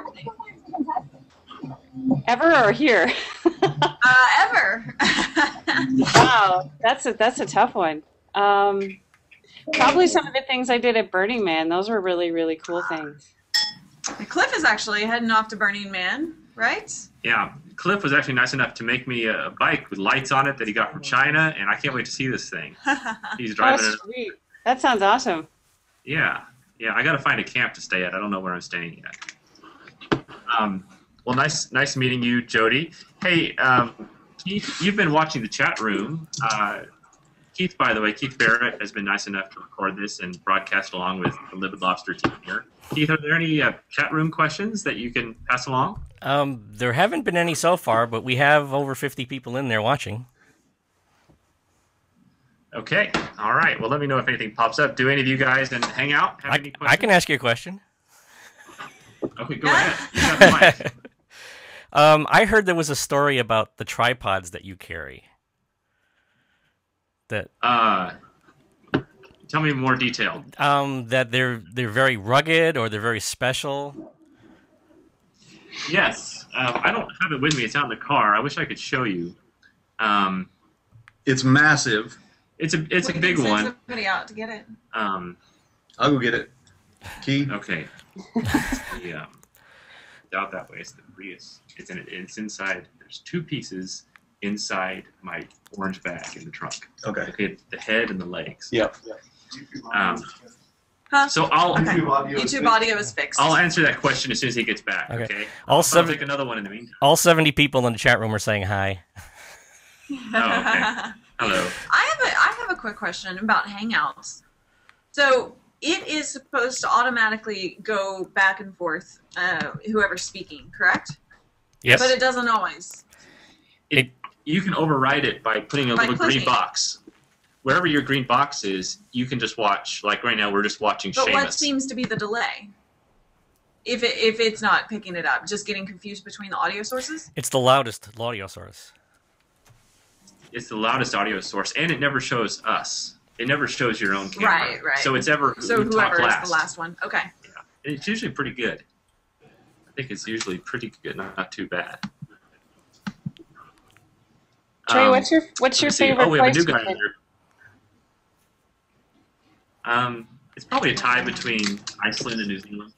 Ever or here? Ever. Wow, that's a tough one. Probably some of the things I did at Burning Man. Those were really, really cool things. Cliff is actually heading off to Burning Man, right? Yeah, Cliff was actually nice enough to make me a bike with lights on it that he got from China, and I can't wait to see this thing. He's driving it. Sweet. That sounds awesome. Yeah, I got to find a camp to stay at. I don't know where I'm staying yet. Well, nice meeting you, Jody. Hey, Keith, you've been watching the chat room. Keith, by the way, Keith Barrett has been nice enough to record this and broadcast along with the Livid Lobster team here. Keith, are there any chat room questions that you can pass along? There haven't been any so far, but we have over 50 people in there watching. Okay. All right. Well, let me know if anything pops up. Do any of you guys in Hangout have any questions? I can ask you a question. Okay, go ahead. You got the mic. I heard there was a story about the tripods that you carry. That tell me more detail. That they're very rugged or they're very special. Yes. I don't have it with me. It's out in the car. I wish I could show you. It's massive. It's a big one. Send somebody out to get it. I'll go get it. Key. Okay. Yeah. Out that way. It's the Prius. It's inside. There's two pieces inside my orange bag in the trunk. Okay. The head and the legs. Yep. So I'll YouTube audio is fixed. I'll answer that question as soon as he gets back. Okay. I'll take another one in the meantime. All 70 people in the chat room are saying hi. Oh, okay. Hello. I have a quick question about Hangouts. So it is supposed to automatically go back and forth, whoever's speaking, correct? Yes. But it doesn't always. You can override it by putting a little green box. Wherever your green box is, you can just watch. Like right now, we're just watching But Seamus. what seems to be the delay? If it's not picking it up, just getting confused between the audio sources? It's the loudest audio source. It's the loudest audio source, and it never shows us. It never shows your own camera. Right. So it's ever so whoever is last. the last one. Okay. Yeah. It's usually pretty good. I think it's usually pretty good, not too bad. Trey, what's your favorite we have a place new to guy live? here. It's probably a tie between Iceland and New Zealand.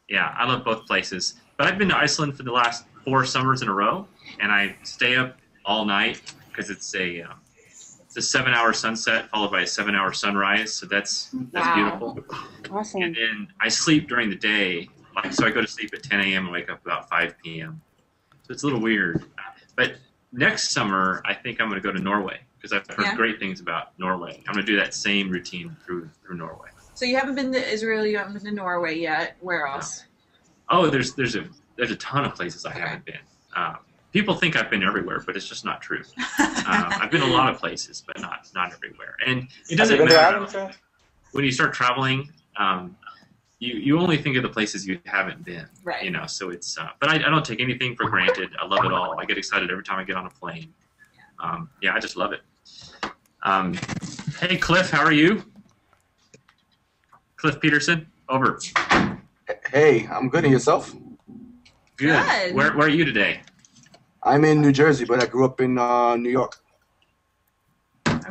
Yeah, I love both places. But I've been to Iceland for the last 4 summers in a row, and I stay up all night because it's a 7-hour sunset followed by a 7-hour sunrise. So that's beautiful. Awesome. And then I sleep during the day. So I go to sleep at 10 a.m. and wake up about 5 p.m. So it's a little weird. But next summer, I think I'm going to go to Norway because I've heard great things about Norway. I'm going to do that same routine through Norway. So you haven't been to Israel, you haven't been to Norway yet. Where else? Oh, there's a ton of places I haven't been. People think I've been everywhere, but it's just not true. I've been a lot of places, but not everywhere. And it doesn't matter when you start traveling. You only think of the places you haven't been, right? You know, so it's. But I don't take anything for granted. I love it all. I get excited every time I get on a plane. I just love it. Hey, Cliff, how are you? Cliff Peterson, over. Hey, I'm good. And yourself? Good. Where are you today? I'm in New Jersey, but I grew up in New York.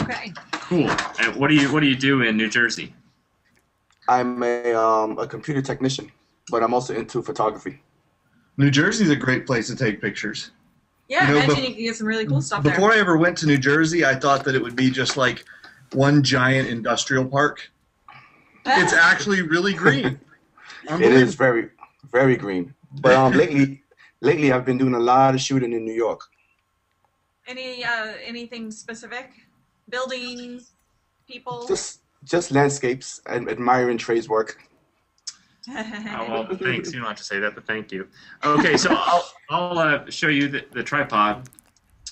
Okay. Cool. And what do you do in New Jersey? I'm a computer technician. but I'm also into photography. New Jersey's a great place to take pictures. Yeah, You know, imagine you can get some really cool stuff Before there. I ever went to New Jersey, I thought that it would be just like one giant industrial park. It's actually really green. It is very, very green. But lately I've been doing a lot of shooting in New York. Anything specific? Buildings, people? Just landscapes and admiring Trey's work. Oh, well, thanks. You don't have to say that, but thank you. Okay, so I'll show you the tripod.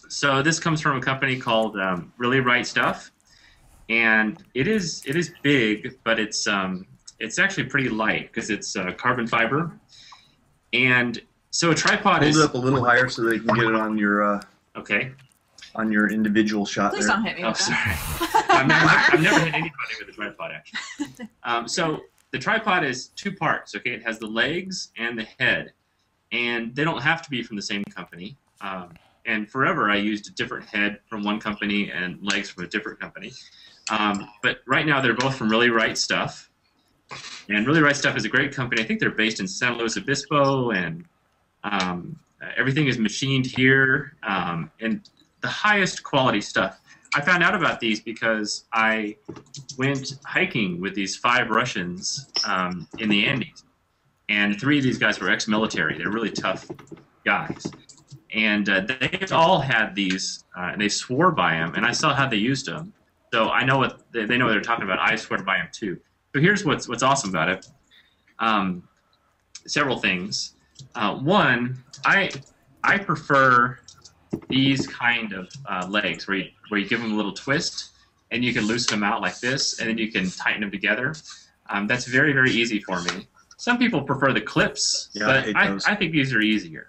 So this comes from a company called Really Right Stuff, and it is big, but it's actually pretty light because it's carbon fiber. And so a tripod Hold it up a little higher so they can get it on your on your individual shot. Please there. don't hit me with sorry. I've never hit anybody with a tripod, actually. So the tripod is two parts, okay? It has the legs and the head, and they don't have to be from the same company. And forever I used a different head from one company and legs from a different company. But right now they're both from Really Right Stuff. And Really Right Stuff is a great company. I think they're based in San Luis Obispo, and everything is machined here, and the highest quality stuff. I found out about these because I went hiking with these 5 Russians in the Andes, and 3 of these guys were ex-military. They're really tough guys, and they all had these, and they swore by them, and I saw how they used them, so I know what they know what they're talking about. I swear by them too. So here's what's awesome about it. Several things. One, I prefer these kind of legs where you give them a little twist and you can loosen them out like this, and then you can tighten them together. That's very, very easy for me. Some people prefer the clips, but I think these are easier.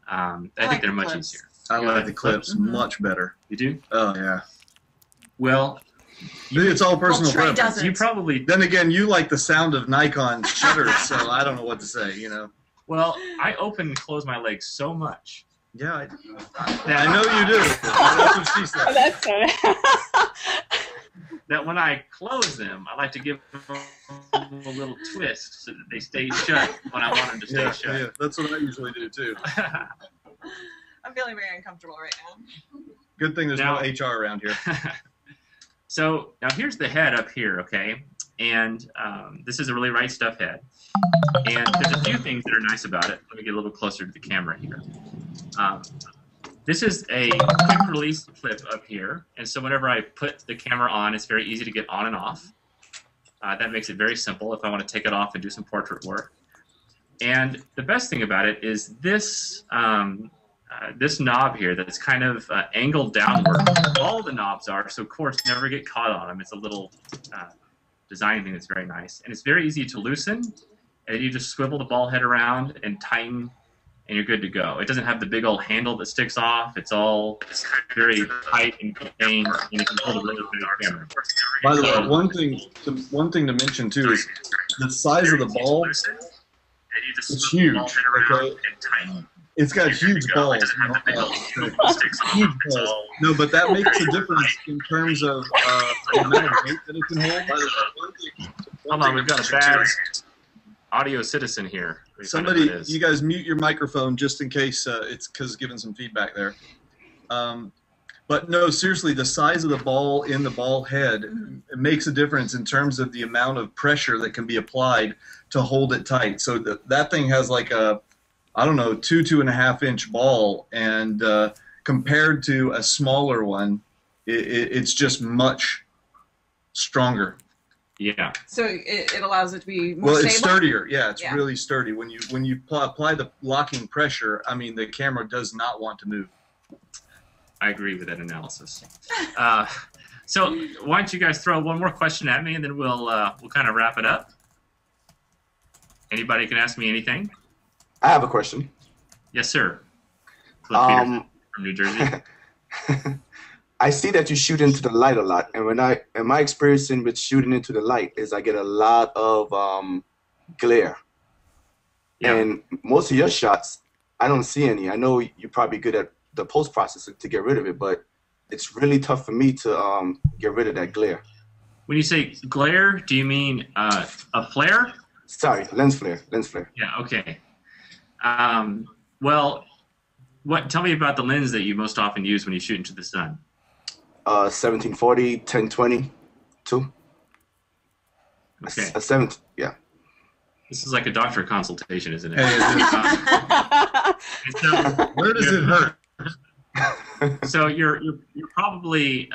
I think they're much easier. I like the clips much better. You do? Oh yeah. Well, it's all personal Trey preference. doesn't. You probably. Then again, you like the sound of Nikon shutters, so I don't know what to say. You know. Well, I open and close my legs so much. Yeah, I know you do. That's what she said. That's so That when I close them, I like to give them a little twist so that they stay shut when I want them to stay shut. Yeah, that's what I usually do too. I'm feeling very uncomfortable right now. Good thing there's no HR around here. So now here's the head up here, okay? And this is a Really Right Stuff head. And there's a few things that are nice about it. Let me get a little closer to the camera here. This is a quick release clip up here. And so whenever I put the camera on, it's very easy to get on and off. That makes it very simple if I want to take it off and do some portrait work. And the best thing about it is this this knob here that's kind of angled downward. All the knobs are, so cords never get caught on them. It's a little design thing that's very nice. And it's very easy to loosen. And you just swivel the ball head around and tighten, and you're good to go. It doesn't have the big old handle that sticks off. It's all very tight and contained, and you can hold it really good camera. By the way, one thing to mention too is the size of the ball. It's huge. Okay? It's got huge balls. Huge balls. No, but that makes a difference in terms of the amount of weight that it can hold. Hold on, we've got a bad audio citizen here. Somebody, you guys mute your microphone just in case it's given some feedback there. But no, seriously, the size of the ball in the ball head it makes a difference in terms of the amount of pressure that can be applied to hold it tight. So that thing has like a, I don't know, 2.5 inch ball, and compared to a smaller one, it's just much stronger. Yeah. So it allows it to be more it's stable? sturdier. Yeah, it's really sturdy. When you apply the locking pressure, I mean, the camera does not want to move. I agree with that analysis. So why don't you guys throw one more question at me, and then we'll kind of wrap it up. Anybody can ask me anything. I have a question. Yes, sir. Cliff Peterson from New Jersey. I see that you shoot into the light a lot, and my experiencing with shooting into the light is I get a lot of glare. Yeah. And most of your shots, I don't see any. I know you're probably good at the post process to get rid of it, but it's really tough for me to get rid of that glare. When you say glare, do you mean a flare? Sorry, lens flare. Lens flare. Yeah. Okay. Well, tell me about the lens that you most often use when you shoot into the sun. 1740, 1020, 2. Okay. A 7. Yeah. This is like a doctor consultation, isn't it? Where does it hurt? So you're probably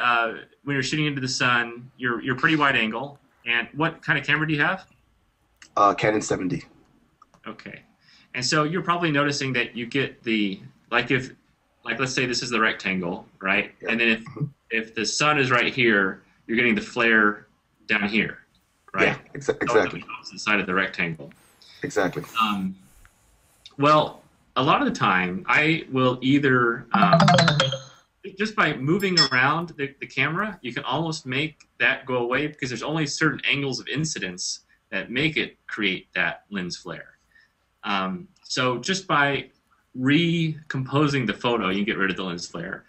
when you're shooting into the sun, you're pretty wide angle. And what kind of camera do you have? Canon 7D. Okay. And so you're probably noticing that you get let's say this is the rectangle, right? Yeah. And then if the sun is right here, you're getting the flare down here, right? Yeah, exactly. On the side of the rectangle. Exactly. Well, a lot of the time, I will either just by moving around the camera, you can almost make that go away because there's only certain angles of incidence that make it create that lens flare. So just by recomposing the photo, you can get rid of the lens flare.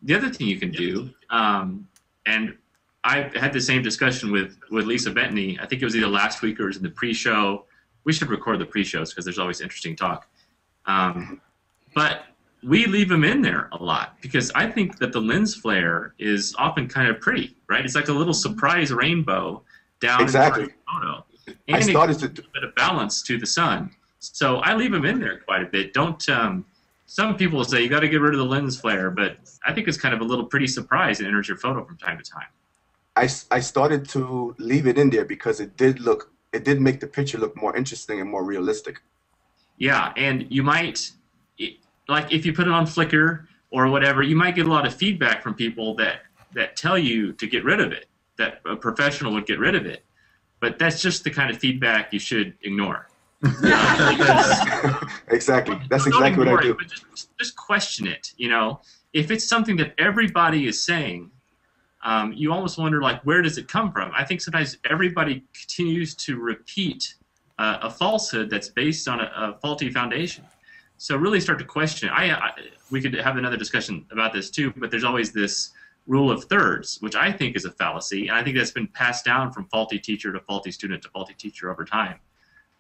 The other thing you can do, and I had the same discussion with Lisa Bentley. I think it was either last week or it was in the pre-show. We should record the pre-shows because there's always interesting talk. But we leave them in there a lot because I think that the lens flare is often kind of pretty, right? It's like a little surprise rainbow down in the photo. And it gives a bit of balance to the sun. So I leave them in there quite a bit. Some people will say you got to get rid of the lens flare, but I think it's kind of a little pretty surprise and enters your photo from time to time. I started to leave it in there because it did make the picture look more interesting and more realistic. Yeah, and you might, like if you put it on Flickr or whatever, you might get a lot of feedback from people that tell you to get rid of it, that a professional would get rid of it. But that's just the kind of feedback you should ignore. Exactly. That's exactly what I do. But just question it. If it's something that everybody is saying, you almost wonder, like, where does it come from? I think sometimes everybody continues to repeat a falsehood that's based on a faulty foundation. So really start to question. We could have another discussion about this too, but there's always this rule of thirds, which I think is a fallacy. And I think that's been passed down from faulty teacher to faulty student to faulty teacher over time.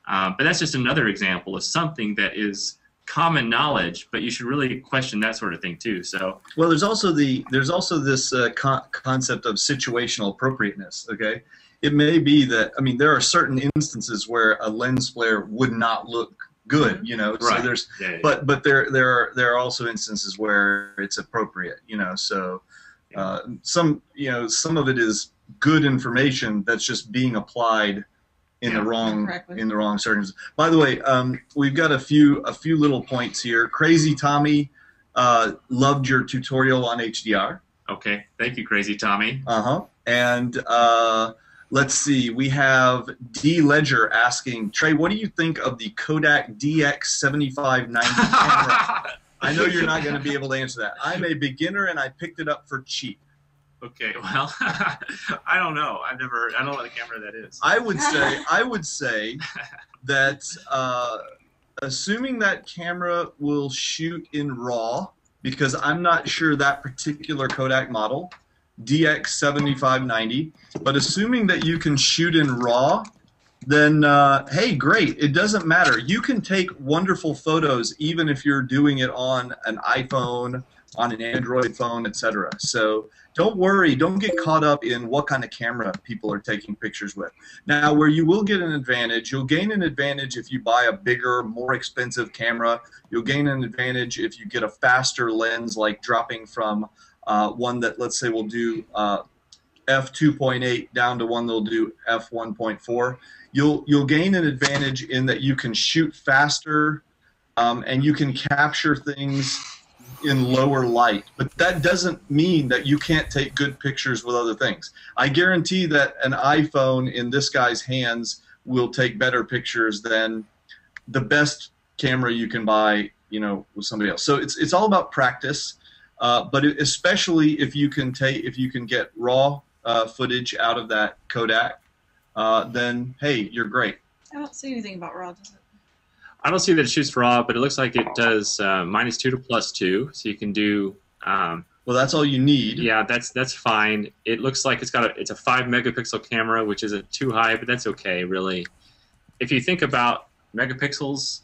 But that's just another example of something that is common knowledge, but you should really question that sort of thing too. So, well, there's also this concept of situational appropriateness. Okay, it may be that there are certain instances where a lens flare would not look good, Right. So there's, but there are also instances where it's appropriate, So some of it is good information that's just being applied in the wrong circumstances. By the way, we've got a few little points here. Crazy Tommy loved your tutorial on HDR. Okay, thank you, Crazy Tommy. And let's see, we have D Ledger asking, Trey, what do you think of the Kodak DX7590 camera? I know you're not going to be able to answer that. I'm a beginner and I picked it up for cheap. Okay, well, I don't know. I don't know what camera that is. I would say that assuming that camera will shoot in RAW, because I'm not sure that particular Kodak model, DX7590, but assuming that you can shoot in RAW, then hey, great. It doesn't matter. You can take wonderful photos even if you're doing it on an iPhone, on an Android phone, etc. So don't worry. Don't get caught up in what kind of camera people are taking pictures with. Now, where you will get an advantage, you'll gain an advantage if you buy a bigger, more expensive camera. You'll gain an advantage if you get a faster lens, like dropping from one that, let's say, will do f2.8 down to one that'll do f1.4. You'll gain an advantage in that you can shoot faster and you can capture things in lower light, but that doesn't mean that you can't take good pictures with other things. I guarantee that an iPhone in this guy's hands will take better pictures than the best camera you can buy, with somebody else. So it's all about practice, but especially if you can get raw footage out of that Kodak, then hey, you're great. I don't see anything about raw, does it? I don't see that it shoots for RAW, but it looks like it does -2 to +2, so you can do. Well, that's all you need. Yeah, that's fine. It looks like it's a 5 megapixel camera, which isn't too high, but that's okay, really. if you think about megapixels,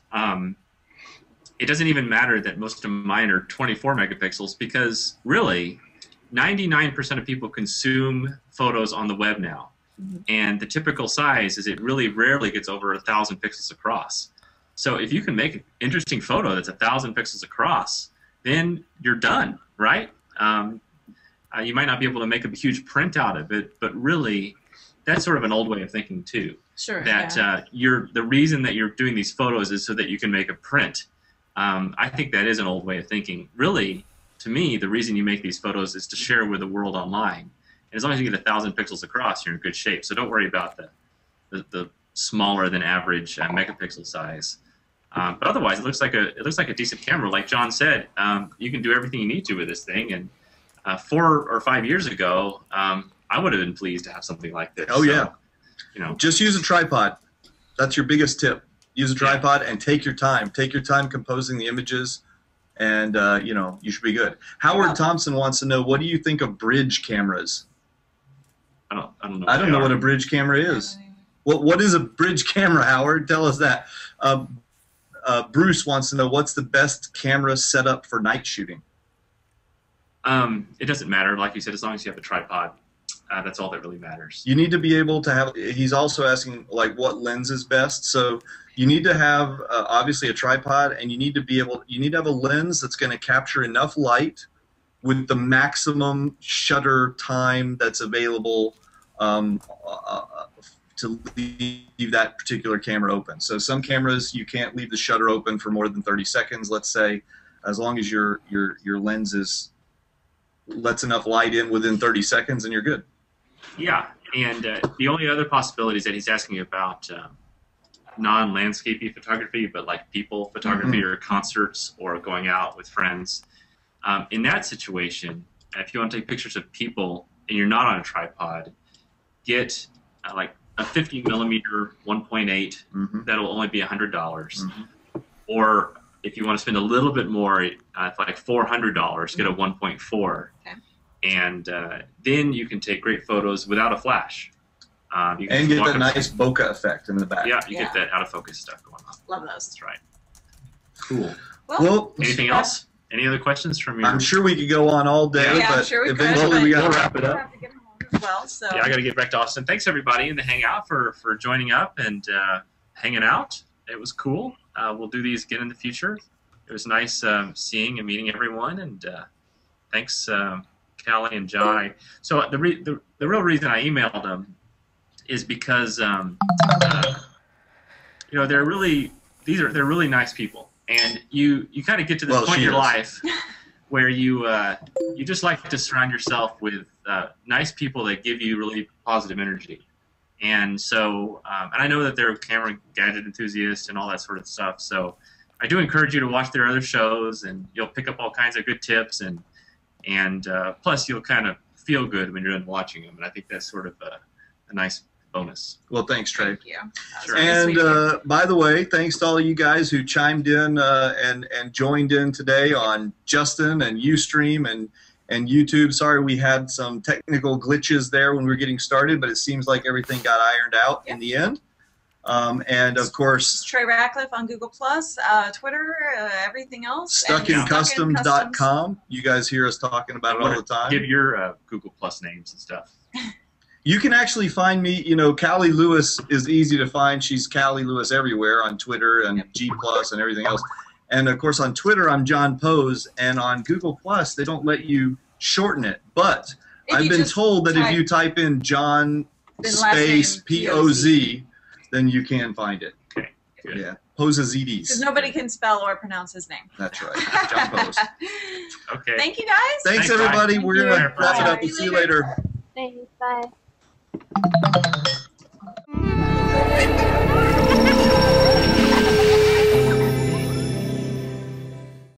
it doesn't even matter that most of mine are 24 megapixels because really 99% of people consume photos on the web now. And the typical size is it really rarely gets over 1,000 pixels across. So if you can make an interesting photo that's 1,000 pixels across, then you're done, right? You might not be able to make a huge print out of it, but really that's sort of an old way of thinking too. Sure. That the reason that you're doing these photos is so that you can make a print. I think that is an old way of thinking. Really, to me, the reason you make these photos is to share with the world online. And as long as you get 1,000 pixels across, you're in good shape. So don't worry about the smaller than average megapixel size. But otherwise, it looks like a decent camera. Like John said, you can do everything you need to with this thing. And 4 or 5 years ago, I would have been pleased to have something like this. Oh yeah. So, just use a tripod. That's your biggest tip. Use a tripod and take your time. Take your time composing the images, and you should be good. Howard Thompson wants to know, what do you think of bridge cameras? I don't know. I don't know what a bridge camera is. What is a bridge camera, Howard? Tell us that. Bruce wants to know, what's the best camera setup for night shooting? It doesn't matter, like you said, as long as you have a tripod. That's all that really matters. You need to be able to have. He's also asking what lens is best. So you need to have obviously a tripod, and you need to have a lens that's going to capture enough light with the maximum shutter time that's available to leave that particular camera open. So some cameras you can't leave the shutter open for more than 30 seconds. Let's say, as long as your lens lets enough light in within 30 seconds, and you're good. Yeah, and the only other possibilities that he's asking about non-landscapey photography, but like people photography or concerts or going out with friends. In that situation, if you want to take pictures of people and you're not on a tripod, get like a 50 millimeter 1.8. That'll only be $100. Or if you want to spend a little bit more, like $400, get a 1.4. Okay. And then you can take great photos without a flash. You can and get that nice bokeh effect in the back. Yeah, you get that out of focus stuff going on. Love those. That's right. Cool. Well, anything else? Any other questions from your? I'm sure we could go on all day, but eventually we got to wrap it up. Well, so. Yeah, I got to get back to Austin. Thanks everybody in the Hangout for joining up and hanging out. It was cool. We'll do these again in the future. It was nice seeing and meeting everyone, and thanks, Cali and Jai. So the real reason I emailed them is because they're really nice people, and you kind of get to this point in your life where you just like to surround yourself with nice people that give you really positive energy. And so, and I know that they're camera gadget enthusiasts and all that sort of stuff. So I do encourage you to watch their other shows, and you'll pick up all kinds of good tips, and plus you'll kind of feel good when you're done watching them. And I think that's sort of a nice bonus. Well, thanks, Trey. Thank you. Sure. And by the way, thanks to all you guys who chimed in and joined in today on Justin and Ustream and YouTube. Sorry we had some technical glitches there when we were getting started, but it seems like everything got ironed out in the end. And of course, Trey Ratclif on Google+, Twitter, everything else. StuckInCustoms.com. You guys hear us talking about it all the time. Give your Google+ names and stuff. You can actually find me, Callie Lewis is easy to find. She's Callie Lewis everywhere on Twitter and G+ and everything else. And, of course, on Twitter, I'm John Pose. And on Google+, they don't let you shorten it. But I've been told that if you type in John space P-O-Z, then you can find it. Okay, good. Yeah, Posezidis. Because nobody can spell or pronounce his name. That's right, John Pose. Okay. Thank you, guys. Thanks everybody. We're going to wrap it up. We'll see you later. Thanks. Bye.